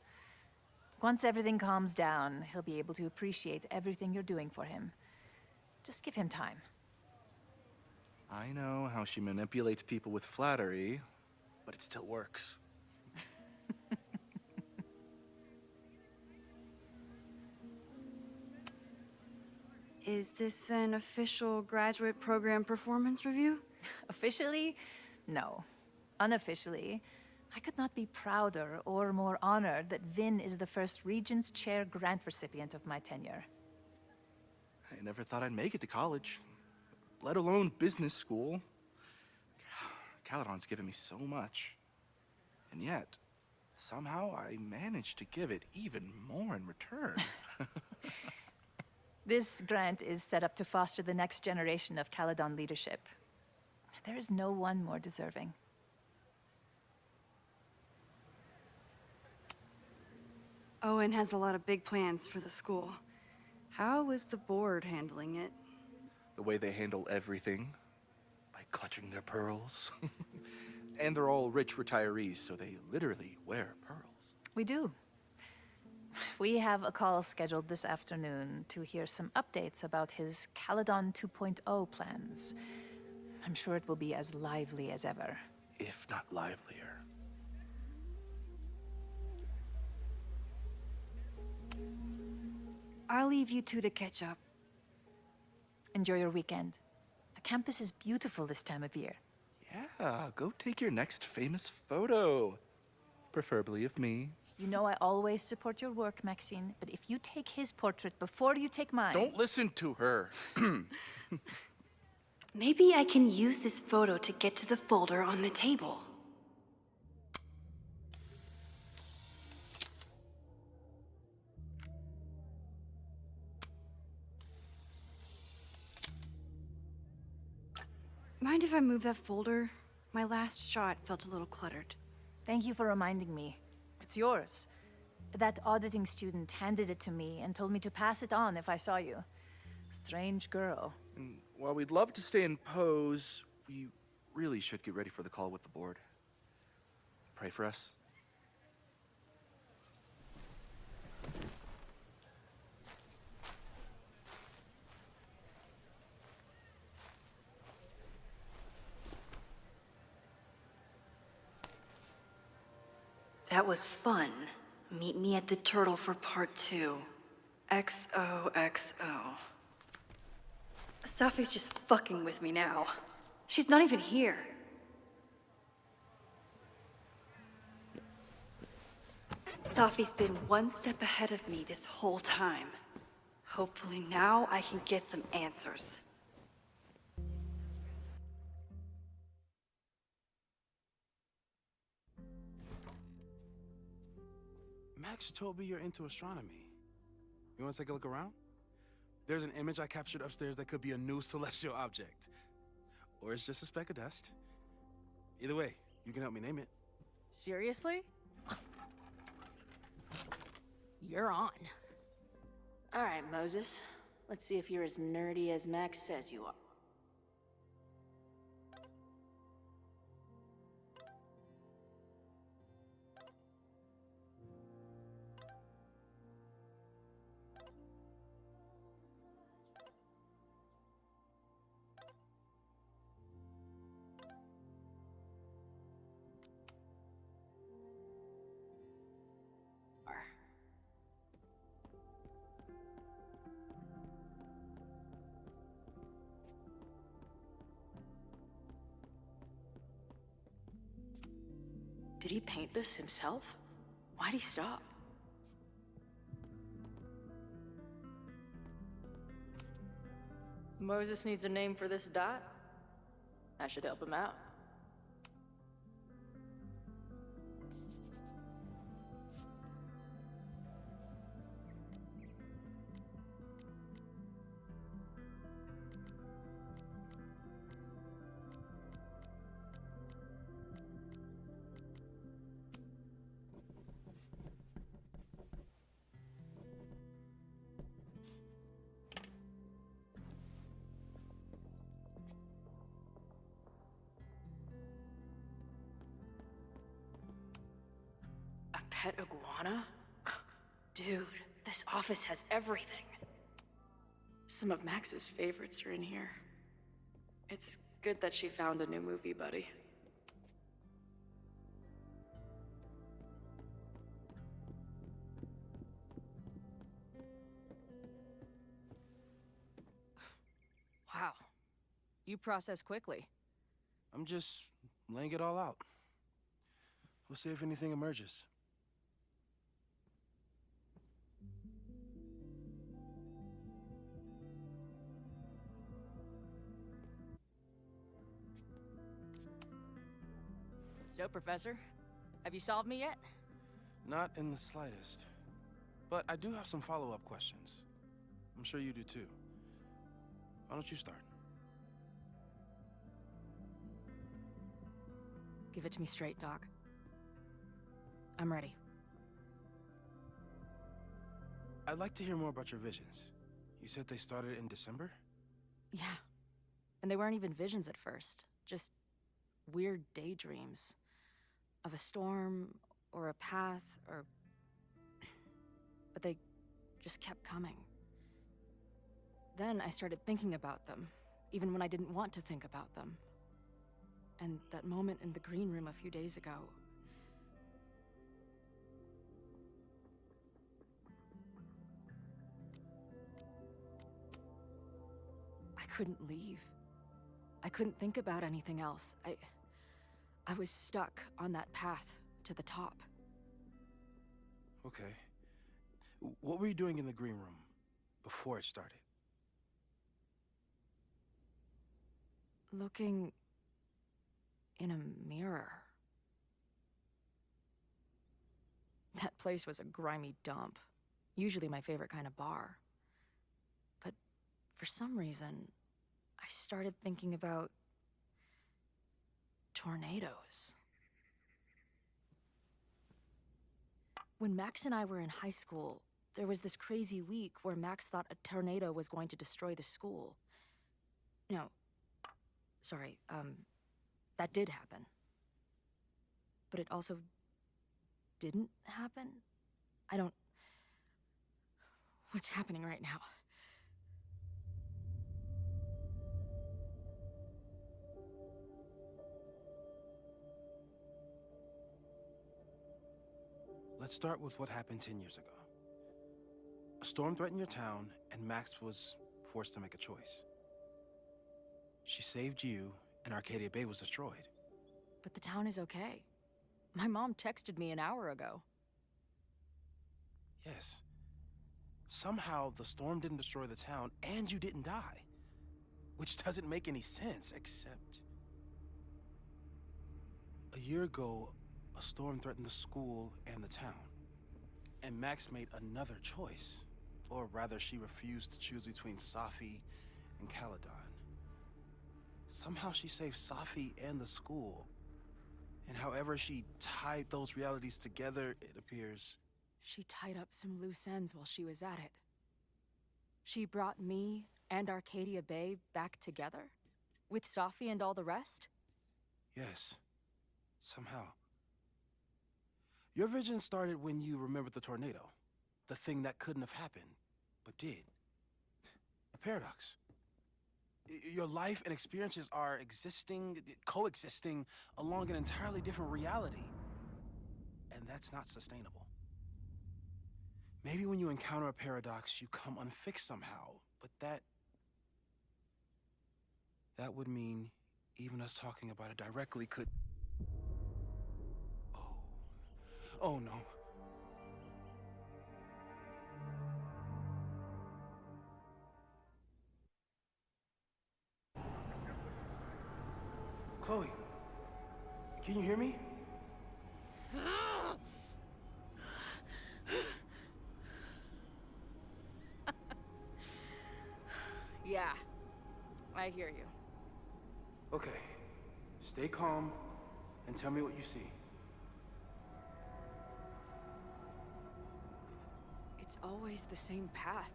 Once everything calms down, he'll be able to appreciate everything you're doing for him. Just give him time. I know how she manipulates people with flattery, but it still works. Is this an official graduate program performance review? Officially? No. Unofficially, I could not be prouder or more honored that Vin is the first Regents Chair grant recipient of my tenure. I never thought I'd make it to college, let alone business school. Caledon's given me so much. And yet, somehow I managed to give it even more in return. This grant is set up to foster the next generation of Caledon leadership. There is no one more deserving. Owen has a lot of big plans for the school. How is the board handling it? The way they handle everything, by clutching their pearls. And they're all rich retirees, so they literally wear pearls. We do. We have a call scheduled this afternoon to hear some updates about his Caledon 2.0 plans. I'm sure it will be as lively as ever. If not livelier. I'll leave you two to catch up. Enjoy your weekend. The campus is beautiful this time of year. Yeah, go take your next famous photo. Preferably of me. You know I always support your work, Maxine, but if you take his portrait before you take mine... Don't listen to her. Maybe I can use this photo to get to the folder on the table. Mind if I move that folder? My last shot felt a little cluttered. Thank you for reminding me. It's yours. That auditing student handed it to me and told me to pass it on if I saw you. Strange girl. And while we'd love to stay in pose, we really should get ready for the call with the board. Pray for us. That was fun. Meet me at the Turtle for part 2. XOXO. Safi's just fucking with me now. She's not even here. Safi's been one step ahead of me this whole time. Hopefully now I can get some answers. Max told me you're into astronomy. You want to take a look around? There's an image I captured upstairs that could be a new celestial object. Or it's just a speck of dust. Either way, you can help me name it. Seriously? You're on. All right, Moses. Let's see if you're as nerdy as Max says you are. Did he paint this himself? Why'd he stop? Moses needs a name for this dot. I should help him out. Pet iguana? Dude, this office has everything. Some of Max's favorites are in here. It's good that she found a new movie buddy. You process quickly. I'm just laying it all out. We'll see if anything emerges. So, Professor, have you solved me yet? Not in the slightest. But I do have some follow-up questions. I'm sure you do too. Why don't you start? Give it to me straight, Doc. I'm ready. I'd like to hear more about your visions. You said they started in December? Yeah. And they weren't even visions at first. Just weird daydreams. Of a storm, or a path, or... But they just kept coming. Then I started thinking about them, even when I didn't want to think about them. And that moment in the green room a few days ago... I couldn't leave. I couldn't think about anything else. I was stuck on that path to the top. Okay. What were you doing in the green room before it started? Looking in a mirror. That place was a grimy dump. Usually my favorite kind of bar. But for some reason, I started thinking about tornadoes. When Max and I were in high school, there was this crazy week where Max thought a tornado was going to destroy the school. No, sorry, that did happen. But it also didn't happen? I don't... What's happening right now? Let's start with what happened 10 years ago. A storm threatened your town, and Max was forced to make a choice. She saved you, and Arcadia Bay was destroyed. But the town is okay. My mom texted me an hour ago. Yes. Somehow, the storm didn't destroy the town, and you didn't die. Which doesn't make any sense, except... A year ago, a storm threatened the school and the town. And Max made another choice. Or rather, she refused to choose between Safi and Caledon. Somehow she saved Safi and the school. And however she tied those realities together, it appears... She tied up some loose ends while she was at it. She brought me and Arcadia Bay back together? With Safi and all the rest? Yes. Somehow. Your vision started when you remembered the tornado. The thing that couldn't have happened, but did. A paradox. Your life and experiences are coexisting along an entirely different reality. And that's not sustainable. Maybe when you encounter a paradox, you come unfixed somehow, but that would mean even us talking about it directly could... Oh no. Chloe, can you hear me? Yeah, I hear you. Okay, stay calm and tell me what you see. It's always the same path.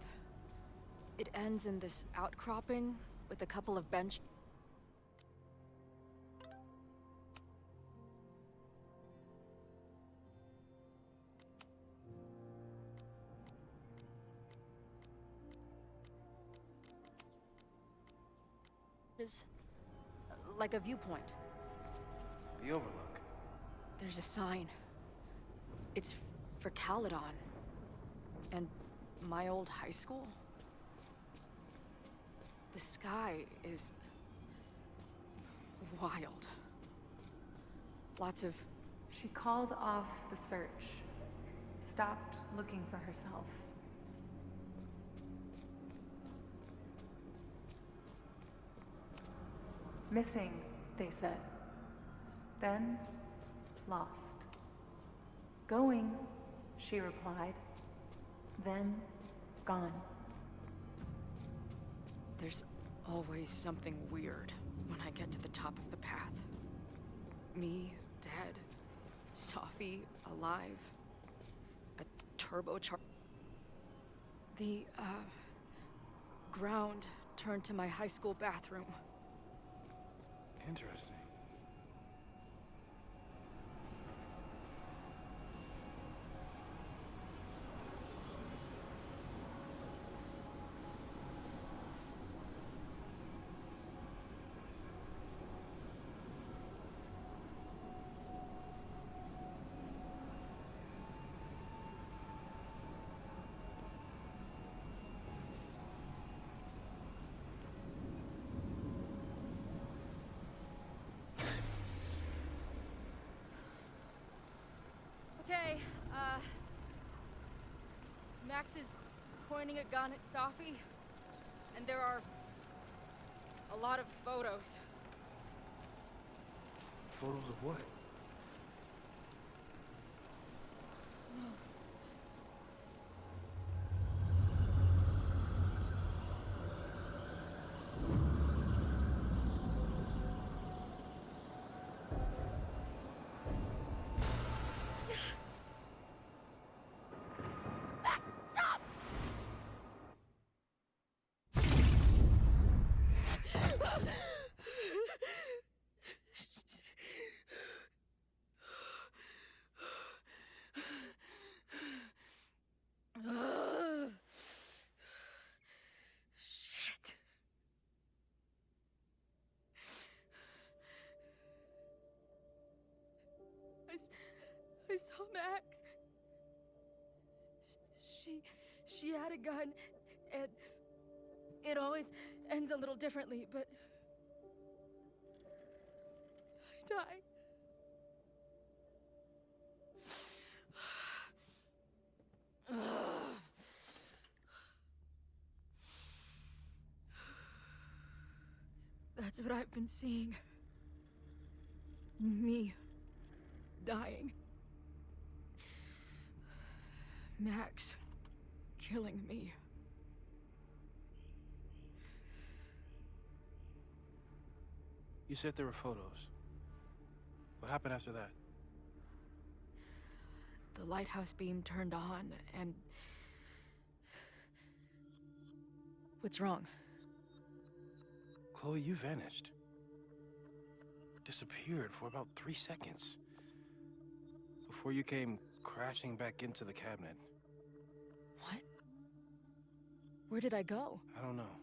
It ends in this outcropping with a couple of bench... is like a viewpoint. The overlook. There's a sign. It's for Caledon. And my old high school. The sky is wild. Lots of... She called off the search, stopped looking for herself. Missing, they said. Then, lost. Going, she replied. Then, gone. There's always something weird when I get to the top of the path. Me, dead. Sophie, alive. A turbocharger. The, ground turned to my high school bathroom. Interesting. Okay, Max is pointing a gun at Sophie, and there are a lot of photos. Photos of what? Shit. I saw Max. She had a gun, and it always ends a little differently, but I died. That's what I've been seeing. Me dying. Max killing me. You said there were photos. What happened after that? The lighthouse beam turned on, and... What's wrong? Chloe, you vanished. Disappeared for about 3 seconds. Before you came crashing back into the cabinet. What? Where did I go? I don't know.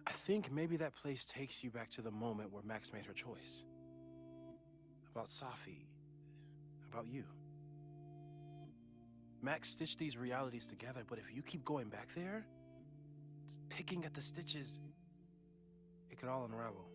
I think maybe that place takes you back to the moment where Max made her choice. About Sophie. About you. Max stitched these realities together, but if you keep going back there, picking at the stitches, it could all unravel.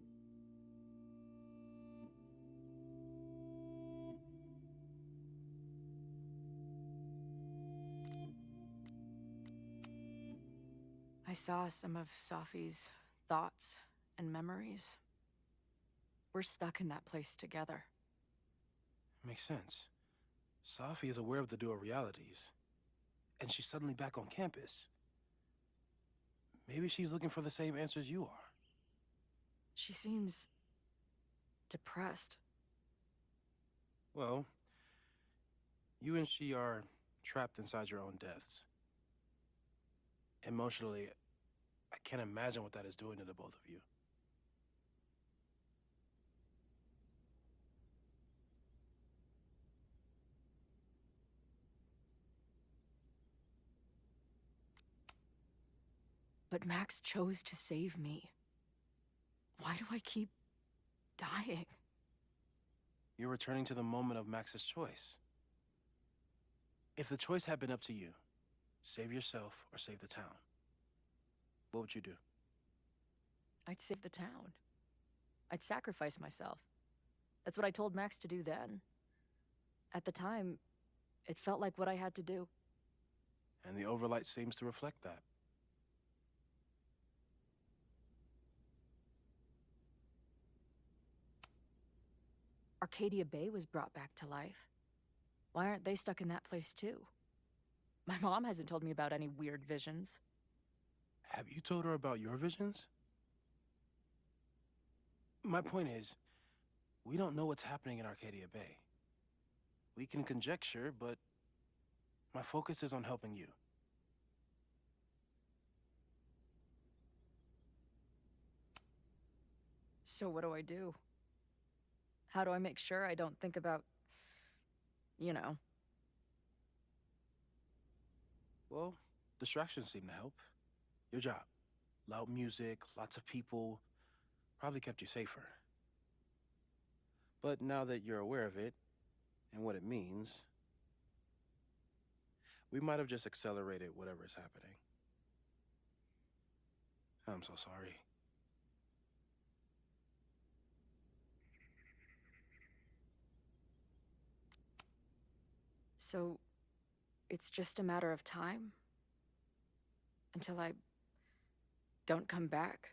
I saw some of Sophie's thoughts and memories. We're stuck in that place together. Makes sense. Sophie is aware of the dual realities, and she's suddenly back on campus. Maybe she's looking for the same answers you are. She seems... depressed. Well, you and she are trapped inside your own deaths. Emotionally, I can't imagine what that is doing to the both of you. But Max chose to save me. Why do I keep dying? You're returning to the moment of Max's choice. If the choice had been up to you, save yourself or save the town, what would you do? I'd save the town. I'd sacrifice myself. That's what I told Max to do then. At the time, it felt like what I had to do. And the overlight seems to reflect that. Arcadia Bay was brought back to life. Why aren't they stuck in that place too? My mom hasn't told me about any weird visions. Have you told her about your visions? My point is, we don't know what's happening in Arcadia Bay. We can conjecture, but my focus is on helping you. So what do I do? How do I make sure I don't think about, you know? Well, distractions seem to help. Your job. Loud music, lots of people, probably kept you safer. But now that you're aware of it, and what it means, we might have just accelerated whatever is happening. I'm so sorry. So, it's just a matter of time? Until I don't come back?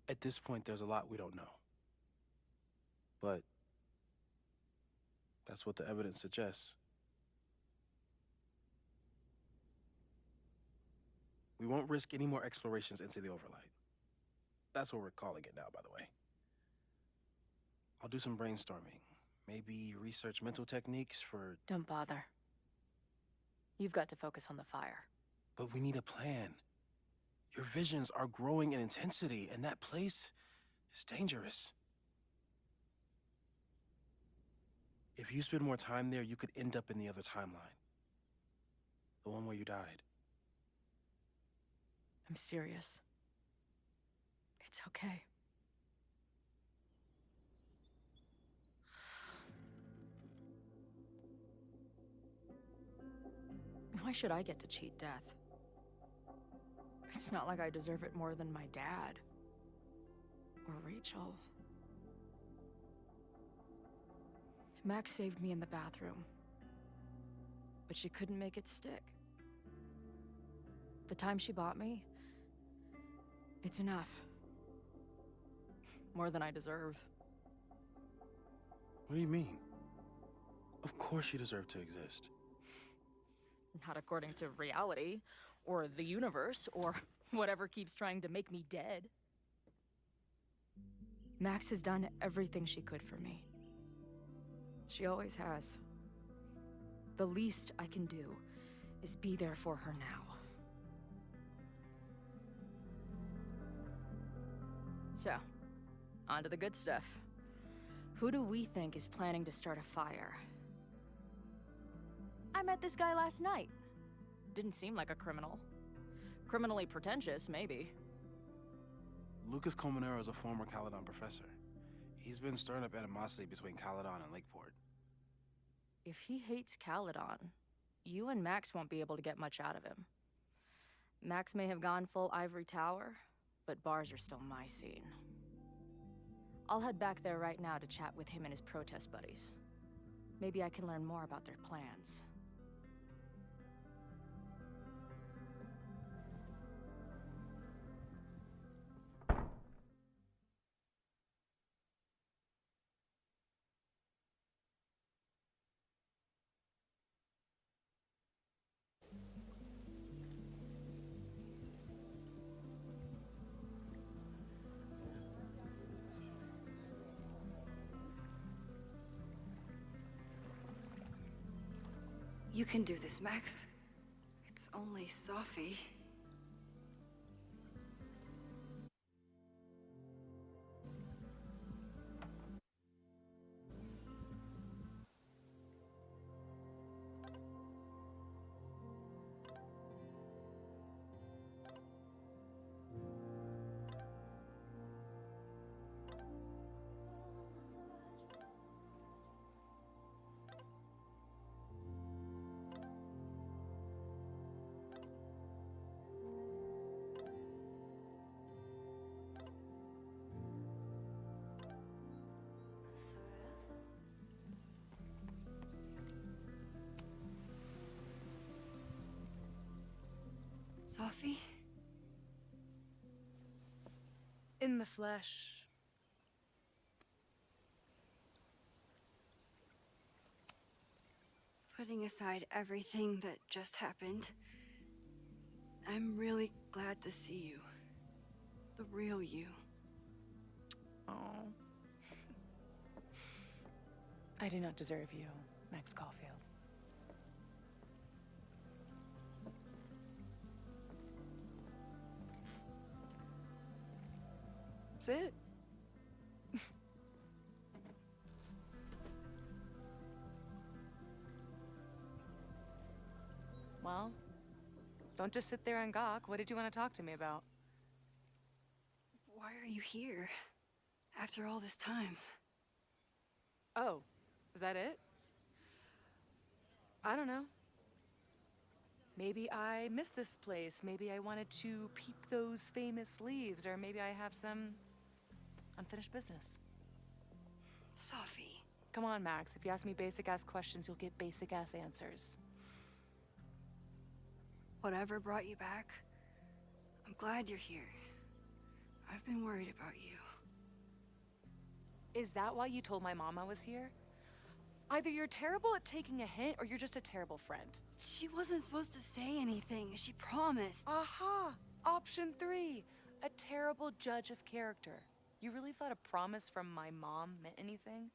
At this point, there's a lot we don't know. But that's what the evidence suggests. We won't risk any more explorations into the overlight. That's what we're calling it now, by the way. I'll do some brainstorming. Maybe research mental techniques for... Don't bother. You've got to focus on the fire. But we need a plan. Your visions are growing in intensity, and that place is dangerous. If you spend more time there, you could end up in the other timeline. The one where you died. I'm serious. It's okay. Why should I get to cheat death? It's not like I deserve it more than my dad. Or Rachel. Max saved me in the bathroom. But she couldn't make it stick. The time she bought me, it's enough. More than I deserve. What do you mean? Of course you deserve to exist. Not according to reality, or the universe, or whatever keeps trying to make me dead. Max has done everything she could for me. She always has. The least I can do is be there for her now. So, on to the good stuff. Who do we think is planning to start a fire? I met this guy last night. Didn't seem like a criminal. Criminally pretentious, maybe. Lucas Colmenero is a former Caledon professor. He's been stirring up animosity between Caledon and Lakeport. If he hates Caledon, you and Max won't be able to get much out of him. Max may have gone full ivory tower, but bars are still my scene. I'll head back there right now to chat with him and his protest buddies. Maybe I can learn more about their plans. You can do this, Max. It's only Sophie. Sophie? In the flesh. Putting aside everything that just happened, I'm really glad to see you. The real you. Oh. I do not deserve you, Max Caulfield. That's it. Well, don't just sit there and gawk. What did you want to talk to me about? Why are you here? After all this time? Oh, is that it? I don't know. Maybe I miss this place. Maybe I wanted to peep those famous leaves, or maybe I have some unfinished business. Sophie. Come on, Max. If you ask me basic-ass questions, you'll get basic-ass answers. Whatever brought you back, I'm glad you're here. I've been worried about you. Is that why you told my mom I was here? Either you're terrible at taking a hint, or you're just a terrible friend. She wasn't supposed to say anything. She promised. Aha! Option 3. A terrible judge of character. You really thought a promise from my mom meant anything?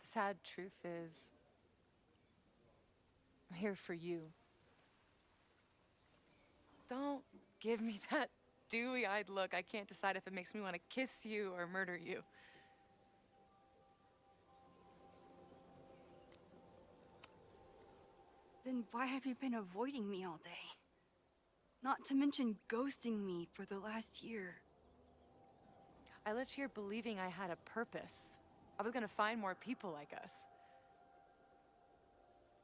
The sad truth is, I'm here for you. Don't give me that dewy-eyed look. I can't decide if it makes me want to kiss you or murder you. Then why have you been avoiding me all day? Not to mention ghosting me for the last year. I lived here believing I had a purpose. I was gonna find more people like us.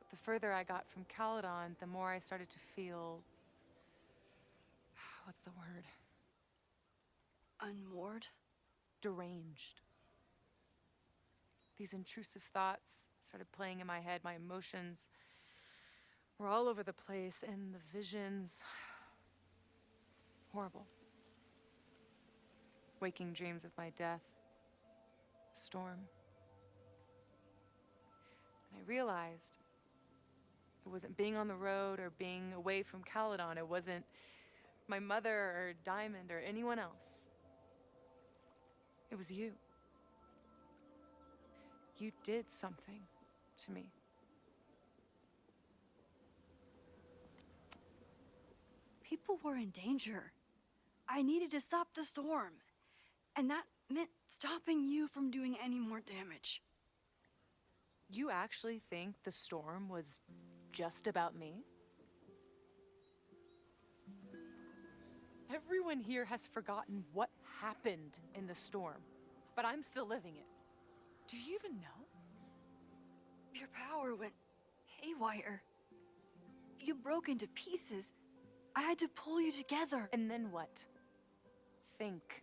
But the further I got from Caledon, the more I started to feel... what's the word? Unmoored? Deranged. These intrusive thoughts started playing in my head. My emotions were all over the place, and the visions... horrible. Waking dreams of my death. A storm. And I realized it wasn't being on the road or being away from Caledon. It wasn't my mother or Diamond or anyone else. It was you. You did something to me. People were in danger. I needed to stop the storm. And that meant stopping you from doing any more damage. You actually think the storm was just about me? Everyone here has forgotten what happened in the storm, but I'm still living it. Do you even know? Your power went haywire. You broke into pieces. I had to pull you together. And then what? Think.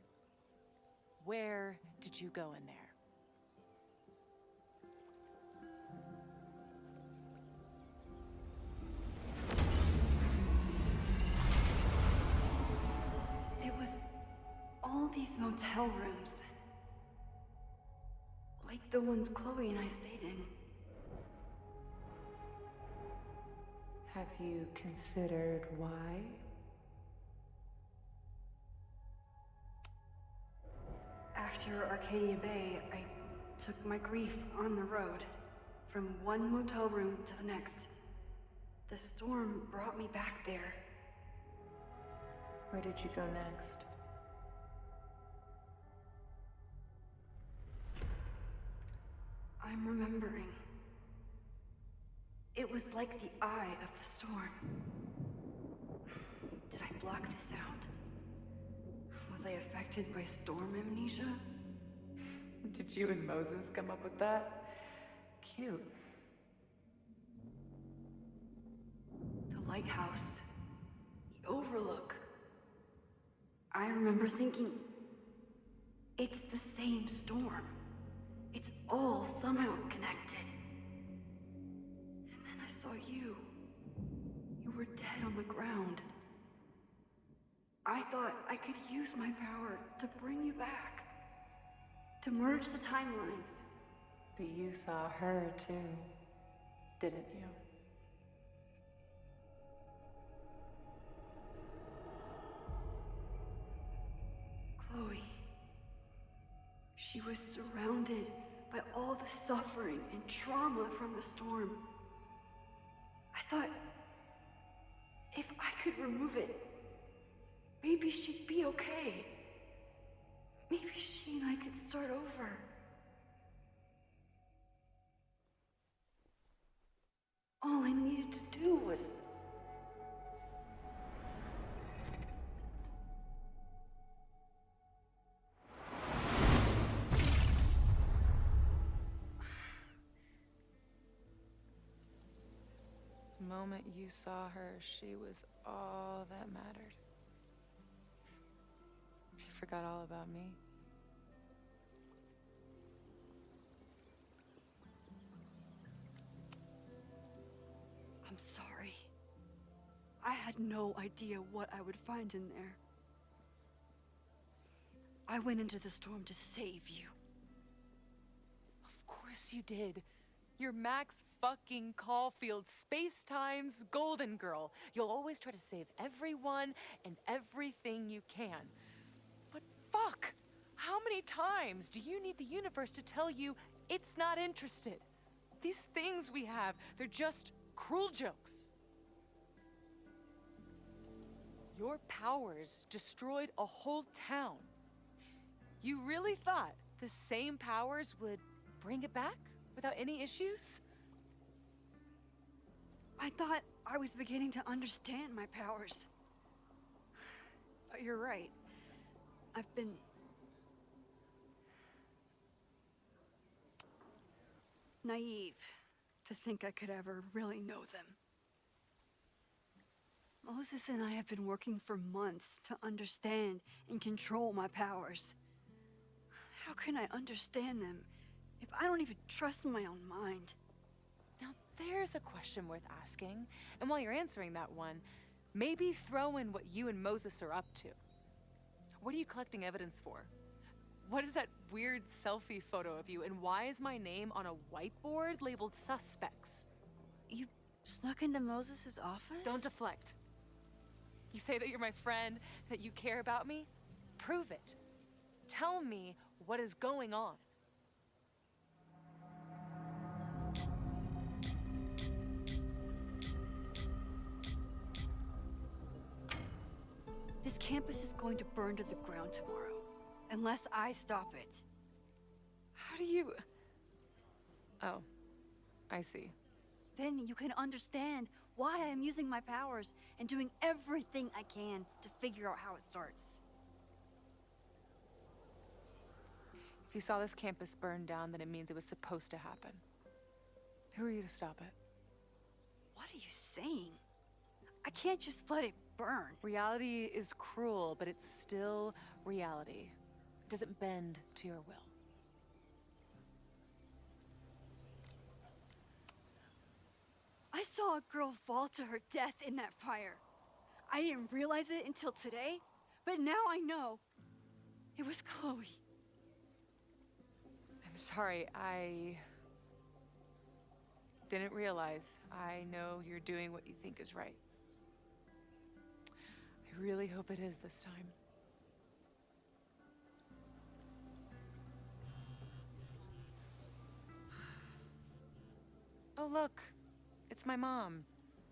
Where did you go in there? It was all these motel rooms. Like the ones Chloe and I stayed in. Have you considered why? After Arcadia Bay, I took my grief on the road, from one motel room to the next. The storm brought me back there. Where did you go next? I'm remembering. It was like the eye of the storm. Did I block this out? Was I affected by storm amnesia? Did you and Moses come up with that? Cute. The lighthouse. The overlook. I remember thinking, it's the same storm. It's all somehow connected. And then I saw you. on the ground. I thought I could use my power to bring you back, to merge the timelines. But you saw her too, didn't you? Chloe. She was surrounded by all the suffering and trauma from the storm. I thought, if I could remove it, maybe she'd be okay. Maybe she and I could start over. All I needed to do was... The moment you saw her, she was all that mattered. She forgot all about me. I'm sorry. I had no idea what I would find in there. I went into the storm to save you. Of course you did. You're Max fucking Caulfield, Space-Time's golden girl. You'll always try to save everyone and everything you can. But fuck! How many times do you need the universe to tell you it's not interested? These things we have, they're just cruel jokes. Your powers destroyed a whole town. You really thought the same powers would bring it back without any issues? I thought I was beginning to understand my powers. But you're right. I've been... naive to think I could ever really know them. Moses and I have been working for months to understand and control my powers. How can I understand them if I don't even trust my own mind? Now there's a question worth asking, and while you're answering that one, maybe throw in what you and Moses are up to. What are you collecting evidence for? What is that weird selfie photo of you, and why is my name on a whiteboard labeled suspects? You snuck into Moses' office? Don't deflect. You say that you're my friend, that you care about me? Prove it. Tell me what is going on. This campus is going to burn to the ground tomorrow, unless I stop it. How do you... Oh, I see. Then you can understand why I am using my powers and doing everything I can to figure out how it starts. If you saw this campus burn down, then it means it was supposed to happen. Who are you to stop it? What are you saying? I can't just let it burn. Reality is cruel, but it's still reality. It doesn't bend to your will. I saw a girl fall to her death in that fire. I didn't realize it until today, but now I know. It was Chloe. I'm sorry, I didn't realize. I know you're doing what you think is right. I really hope it is this time. Oh, look. It's my mom.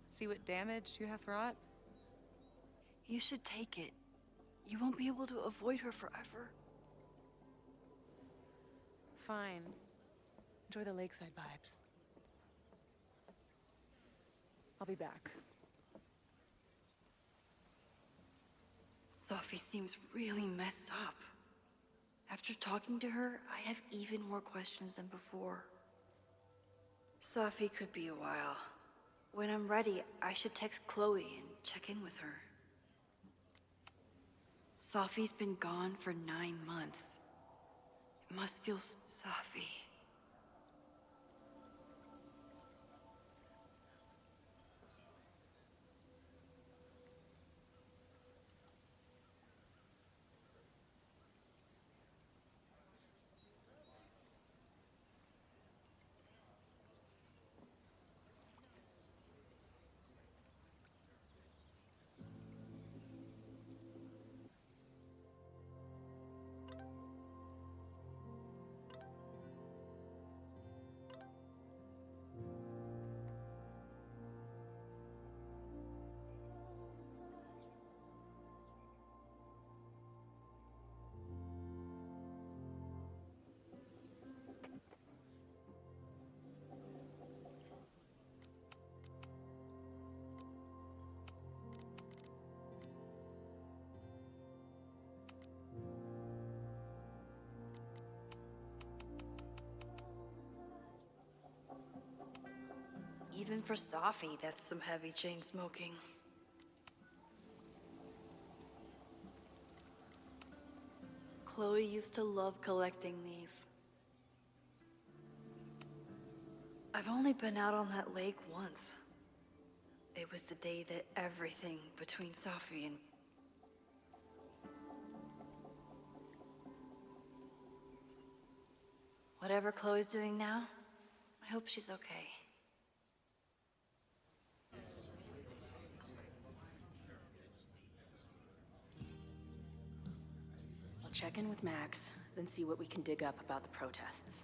See what damage you have wrought? You should take it. You won't be able to avoid her forever. Fine. Enjoy the lakeside vibes. I'll be back. Sophie seems really messed up. After talking to her, I have even more questions than before. Sophie could be a while. When I'm ready, I should text Chloe and check in with her. Sophie's been gone for 9 months. It must feel Sophie. Even for Safi, that's some heavy chain smoking. Chloe used to love collecting these. I've only been out on that lake once. It was the day that everything between Safi and... Whatever Chloe's doing now, I hope she's okay. I'll check in with Max, then see what we can dig up about the protests.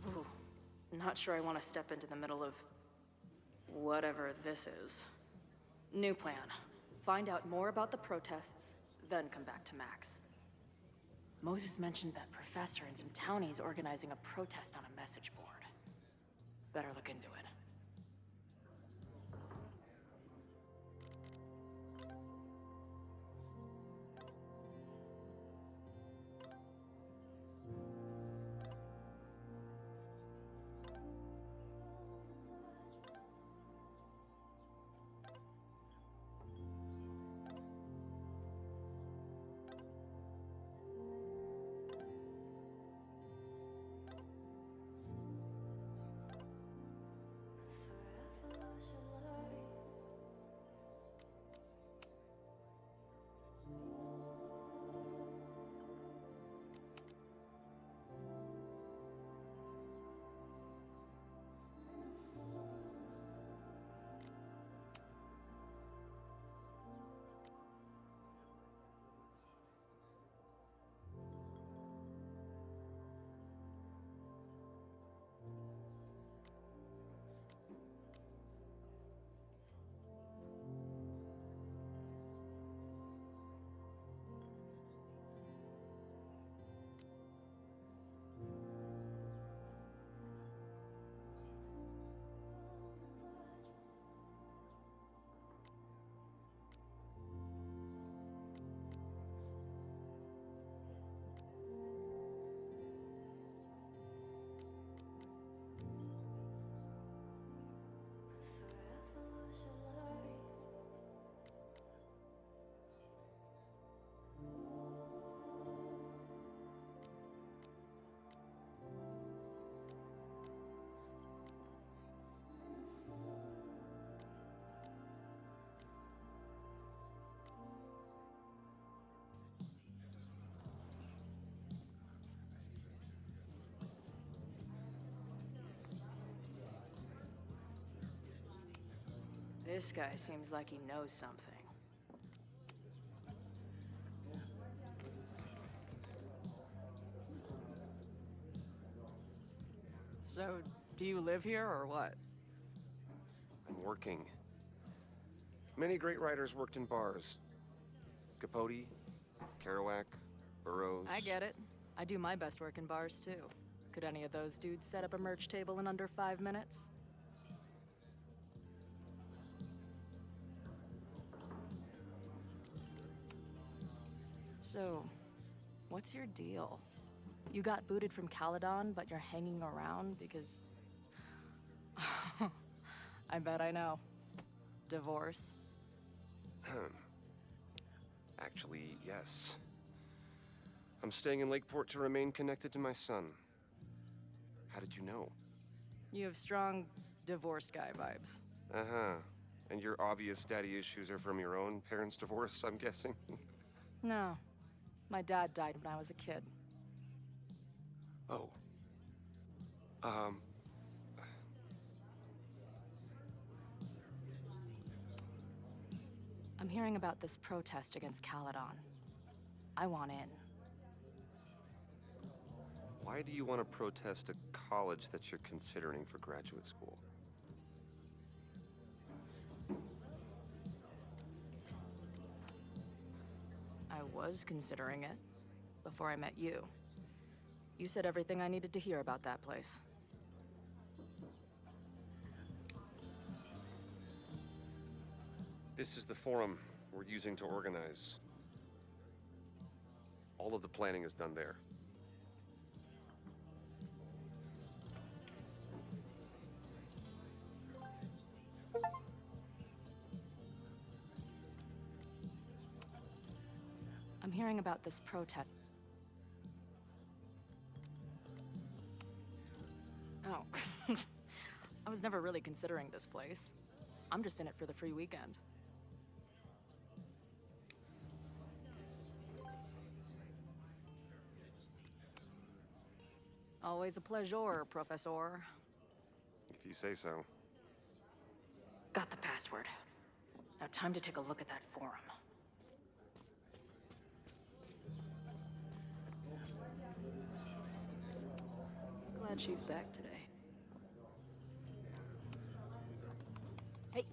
Ooh, not sure I want to step into the middle of whatever this is. New plan. Find out more about the protests, then come back to Max. Moses mentioned that professor and some townies organizing a protest on a message board. Better look into it. This guy seems like he knows something. So, do you live here or what? I'm working. Many great writers worked in bars. Capote, Kerouac, Burroughs. I get it. I do my best work in bars too. Could any of those dudes set up a merch table in under 5 minutes? So, what's your deal? You got booted from Caledon, but you're hanging around because... I bet I know. Divorce? Actually, yes. I'm staying in Lakeport to remain connected to my son. How did you know? You have strong divorced guy vibes. Uh-huh. And your obvious daddy issues are from your own parents' divorce, I'm guessing? No. My dad died when I was a kid. Oh. I'm hearing about this protest against Caledon. I want in. Why do you want to protest a college that you're considering for graduate school? I was considering it before I met you. You said everything I needed to hear about that place. This is the forum we're using to organize. All of the planning is done there. I'm hearing about this protest. Oh. I was never really considering this place. I'm just in it for the free weekend. Always a pleasure, Professor. If you say so. Got the password. Now time to take a look at that forum. Glad she's back today. Hey.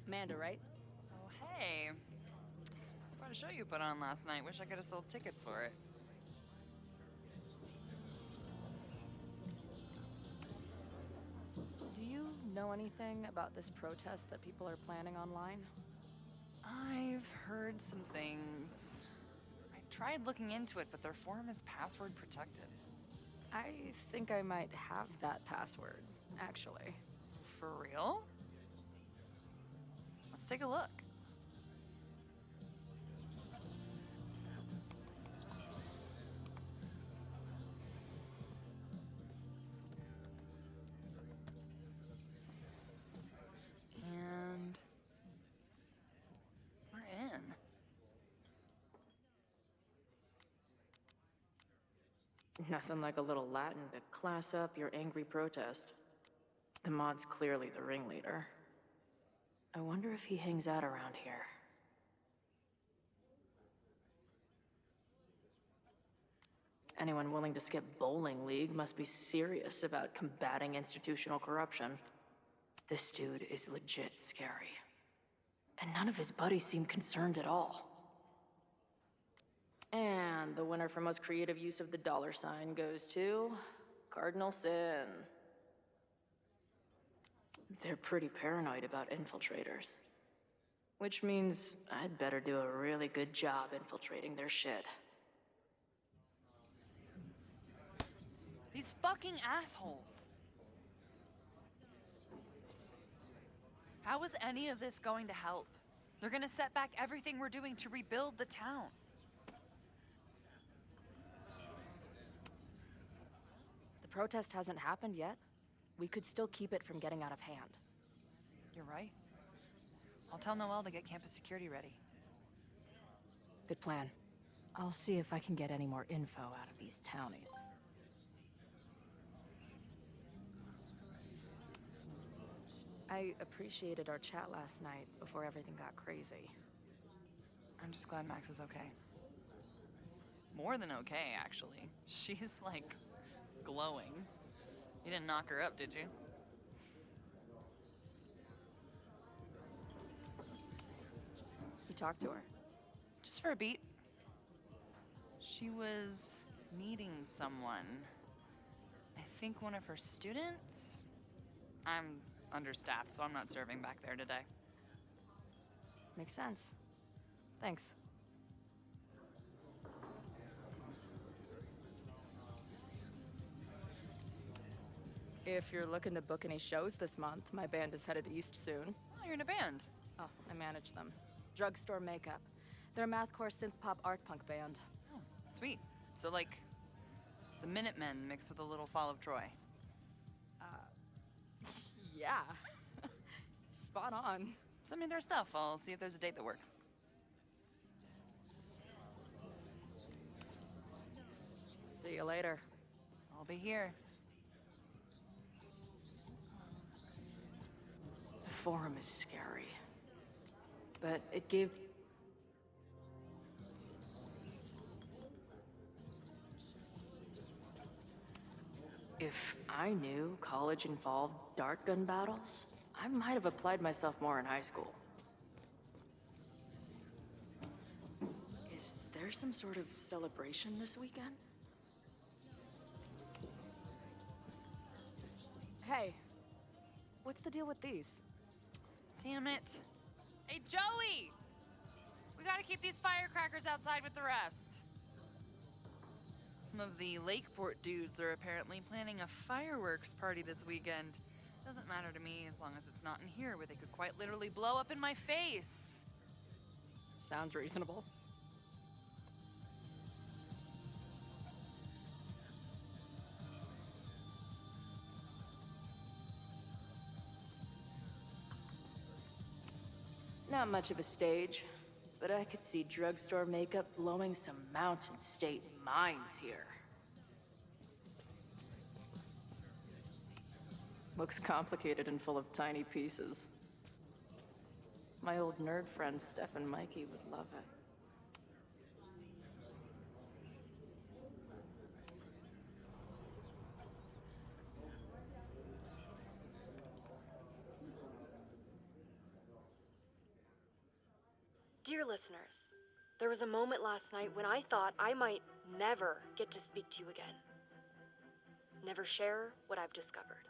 Amanda, right? Oh, hey. It's quite a show you put on last night. Wish I could have sold tickets for it. Do you know anything about this protest that people are planning online? I've heard some things. I tried looking into it, but their forum is password protected. I think I might have that password, actually. For real? Let's take a look. And we're in. Nothing like a little Latin to class up your angry protest. The mod's clearly the ringleader. I wonder if he hangs out around here. Anyone willing to skip bowling league must be serious about combating institutional corruption. This dude is legit scary. And none of his buddies seem concerned at all. And the winner for most creative use of the $sign goes to Cardinal Sin. They're pretty paranoid about infiltrators. Which means I'd better do a really good job infiltrating their shit. These fucking assholes. How is any of this going to help? They're gonna set back everything we're doing to rebuild the town. The protest hasn't happened yet. We could still keep it from getting out of hand. You're right. I'll tell Noelle to get campus security ready. Good plan. I'll see if I can get any more info out of these townies. I appreciated our chat last night before everything got crazy. I'm just glad Max is okay. More than okay, actually. She's, like, glowing. You didn't knock her up, did you? You talked to her? Just for a beat. She was meeting someone. I think one of her students? I'm understaffed, so I'm not serving back there today. Makes sense. Thanks. If you're looking to book any shows this month, my band is headed east soon. Oh, you're in a band. Oh, I manage them. Drugstore Makeup. They're a mathcore synth-pop art punk band. Oh, sweet. So, like, the Minutemen mixed with a little Fall of Troy. Yeah. Spot on. Send me their stuff. I'll see if there's a date that works. See you later. I'll be here. The forum is scary. But it gave... If I knew college involved dart gun battles, I might have applied myself more in high school. Is there some sort of celebration this weekend? Hey, what's the deal with these? Damn it. Hey, Joey! We gotta keep these firecrackers outside with the rest. Some of the Lakeport dudes are apparently planning a fireworks party this weekend. Doesn't matter to me as long as it's not in here where they could quite literally blow up in my face. Sounds reasonable. Not much of a stage, but I could see drugstore makeup blowing some Mountain State minds here. Looks complicated and full of tiny pieces. My old nerd friends Steph and Mikey would love it. Dear listeners, there was a moment last night when I thought I might never get to speak to you again. Never share what I've discovered.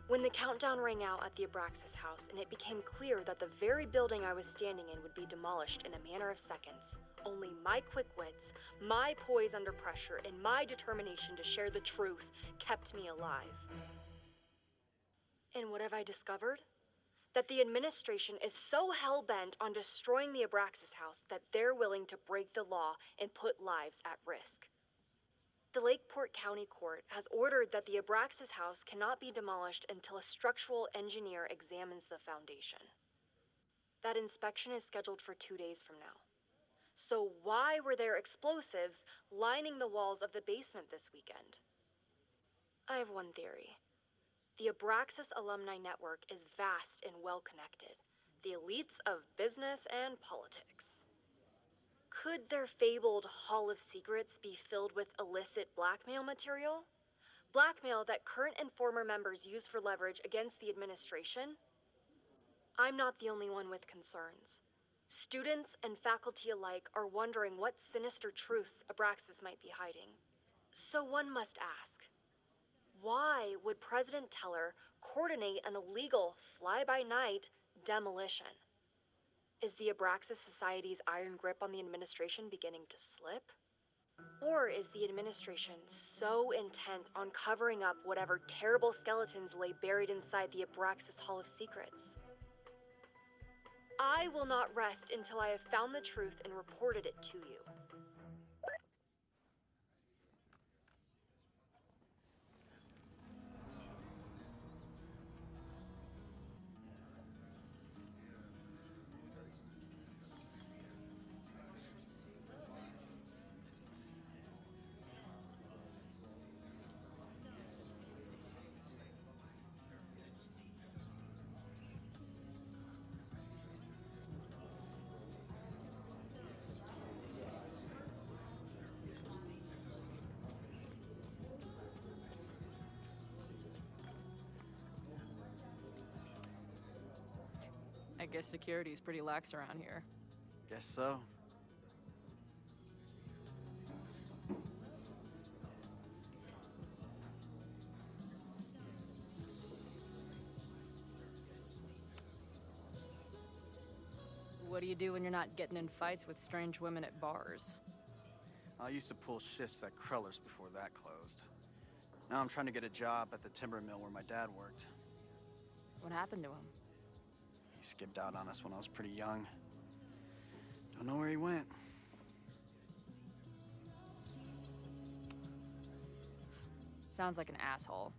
When the countdown rang out at the Abraxas house and it became clear that the very building I was standing in would be demolished in a matter of seconds, only my quick wits, my poise under pressure, and my determination to share the truth kept me alive. And what have I discovered? That the administration is so hell-bent on destroying the Abraxas house that they're willing to break the law and put lives at risk. The Lakeport County Court has ordered that the Abraxas house cannot be demolished until a structural engineer examines the foundation. That inspection is scheduled for 2 days from now. So why were there explosives lining the walls of the basement this weekend? I have one theory. The Abraxas Alumni Network is vast and well-connected. The elites of business and politics. Could their fabled Hall of Secrets be filled with illicit blackmail material? Blackmail that current and former members use for leverage against the administration? I'm not the only one with concerns. Students and faculty alike are wondering what sinister truths Abraxas might be hiding. So one must ask, why would President Teller coordinate an illegal fly-by-night demolition? Is the Abraxas Society's iron grip on the administration beginning to slip? Or is the administration so intent on covering up whatever terrible skeletons lay buried inside the Abraxas Hall of Secrets? I will not rest until I have found the truth and reported it to you. I guess security's pretty lax around here. Guess so. What do you do when you're not getting in fights with strange women at bars? I used to pull shifts at Kreller's before that closed. Now I'm trying to get a job at the timber mill where my dad worked. What happened to him? He skipped out on us when I was pretty young. Don't know where he went. Sounds like an asshole.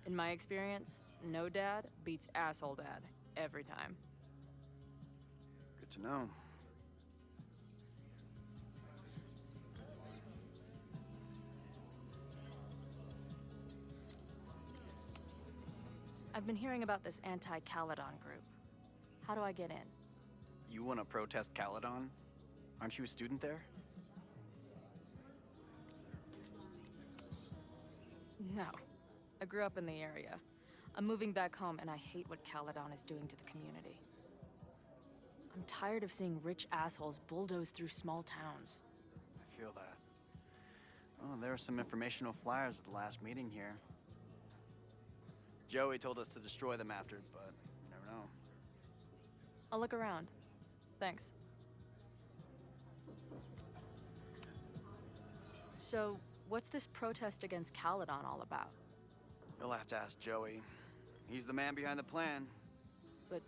In my experience, no dad beats asshole dad every time. Good to know. I've been hearing about this anti-Caledon group. How do I get in? You want to protest Caledon? Aren't you a student there? No. I grew up in the area. I'm moving back home and I hate what Caledon is doing to the community. I'm tired of seeing rich assholes bulldoze through small towns. I feel that. Oh, there were some informational flyers at the last meeting here. Joey told us to destroy them after, but you never know. I'll look around. Thanks. So, what's this protest against Caledon all about? You'll have to ask Joey. He's the man behind the plan. But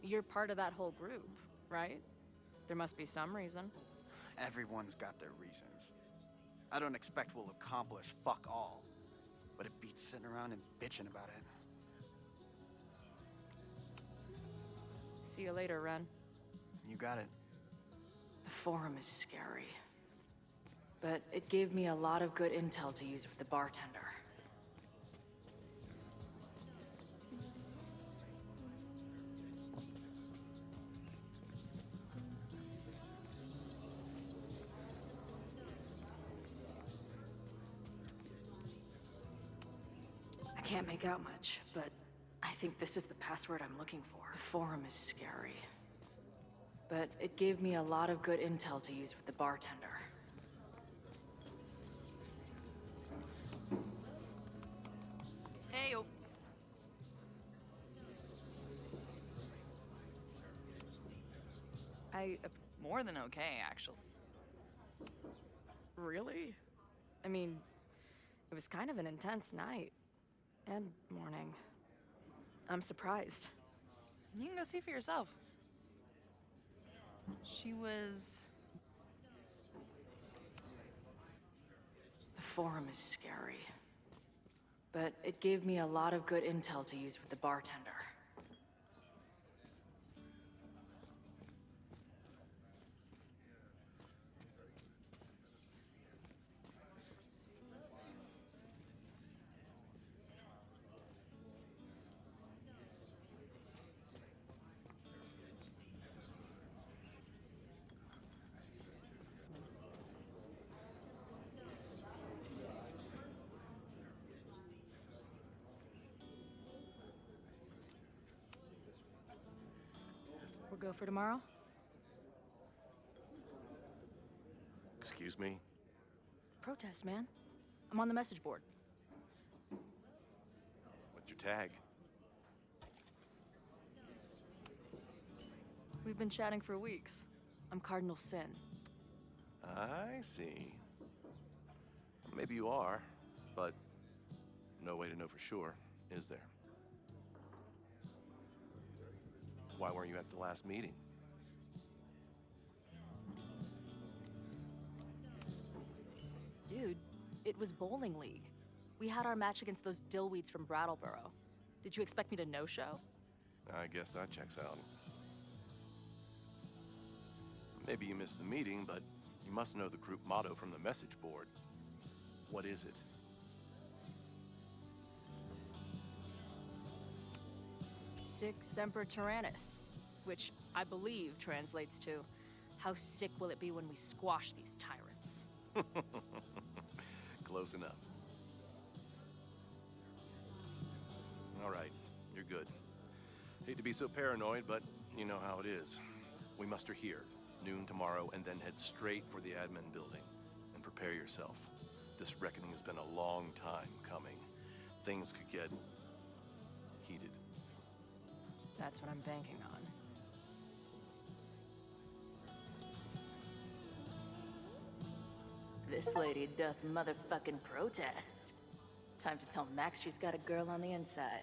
you're part of that whole group, right? There must be some reason. Everyone's got their reasons. I don't expect we'll accomplish fuck all, but it beats sitting around and bitching about it. See you later, Ren. You got it. The forum is scary. But it gave me a lot of good intel to use with the bartender. I can't make out much, but I think this is the password I'm looking for. The forum is scary. But it gave me a lot of good intel to use with the bartender. Hey, more than okay, actually. Really? I mean, it was kind of an intense night. And morning. I'm surprised. You can go see for yourself. She was... The forum is scary. But it gave me a lot of good intel to use with the bartender. We'll go for tomorrow? Excuse me? Protest, man. I'm on the message board. What's your tag? We've been chatting for weeks. I'm Cardinal Sin. I see. Maybe you are, but no way to know for sure, is there? Why weren't you at the last meeting? Dude, it was bowling league. We had our match against those dillweeds from Brattleboro. Did you expect me to no-show? I guess that checks out. Maybe you missed the meeting, but you must know the group motto from the message board. What is it? Sic Semper Tyrannis, which I believe translates to, how sick will it be when we squash these tyrants? Close enough. All right, you're good. Hate to be so paranoid, but you know how it is. We muster here, noon tomorrow, and then head straight for the admin building. And prepare yourself. This reckoning has been a long time coming. Things could get heated. That's what I'm banking on. This lady doth motherfucking protest. Time to tell Max she's got a girl on the inside.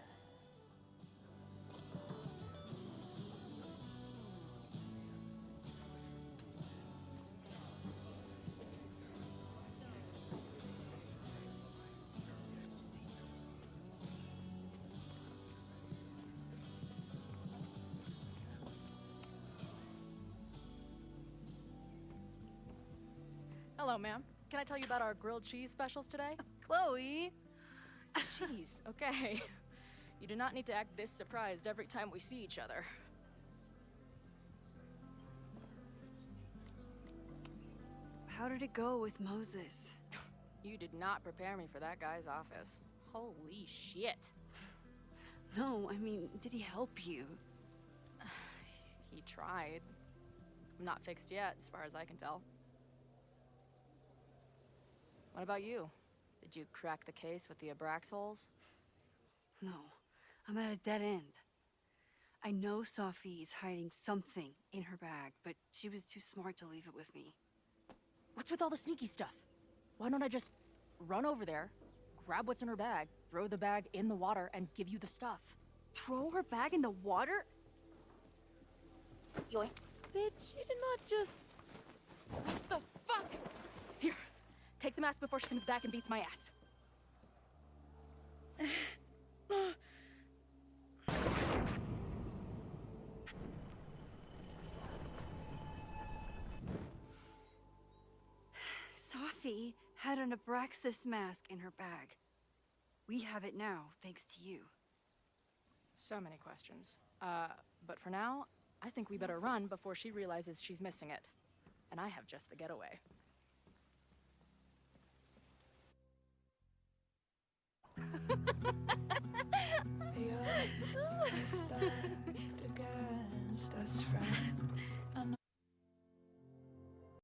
Hello, ma'am. Can I tell you about our grilled cheese specials today? Chloe! Cheese, okay. You do not need to act this surprised every time we see each other. How did it go with Moses? You did not prepare me for that guy's office. Holy shit. No, I mean, did he help you? He tried. I'm not fixed yet, as far as I can tell. What about you? Did you crack the case with the Abrax holes? No, I'm at a dead end. I know Sophie is hiding something in her bag, but she was too smart to leave it with me. What's with all the sneaky stuff? Why don't I just run over there, grab what's in her bag, throw the bag in the water, and give you the stuff? Throw her bag in the water? Yoink. Bitch, you did not just... What the fuck? Here, take the mask before she comes back and beats my ass. Sophie had an Abraxas mask in her bag. We have it now, thanks to you. So many questions. But for now, I think we better run before she realizes she's missing it. And I have just the getaway. The odds are stacked.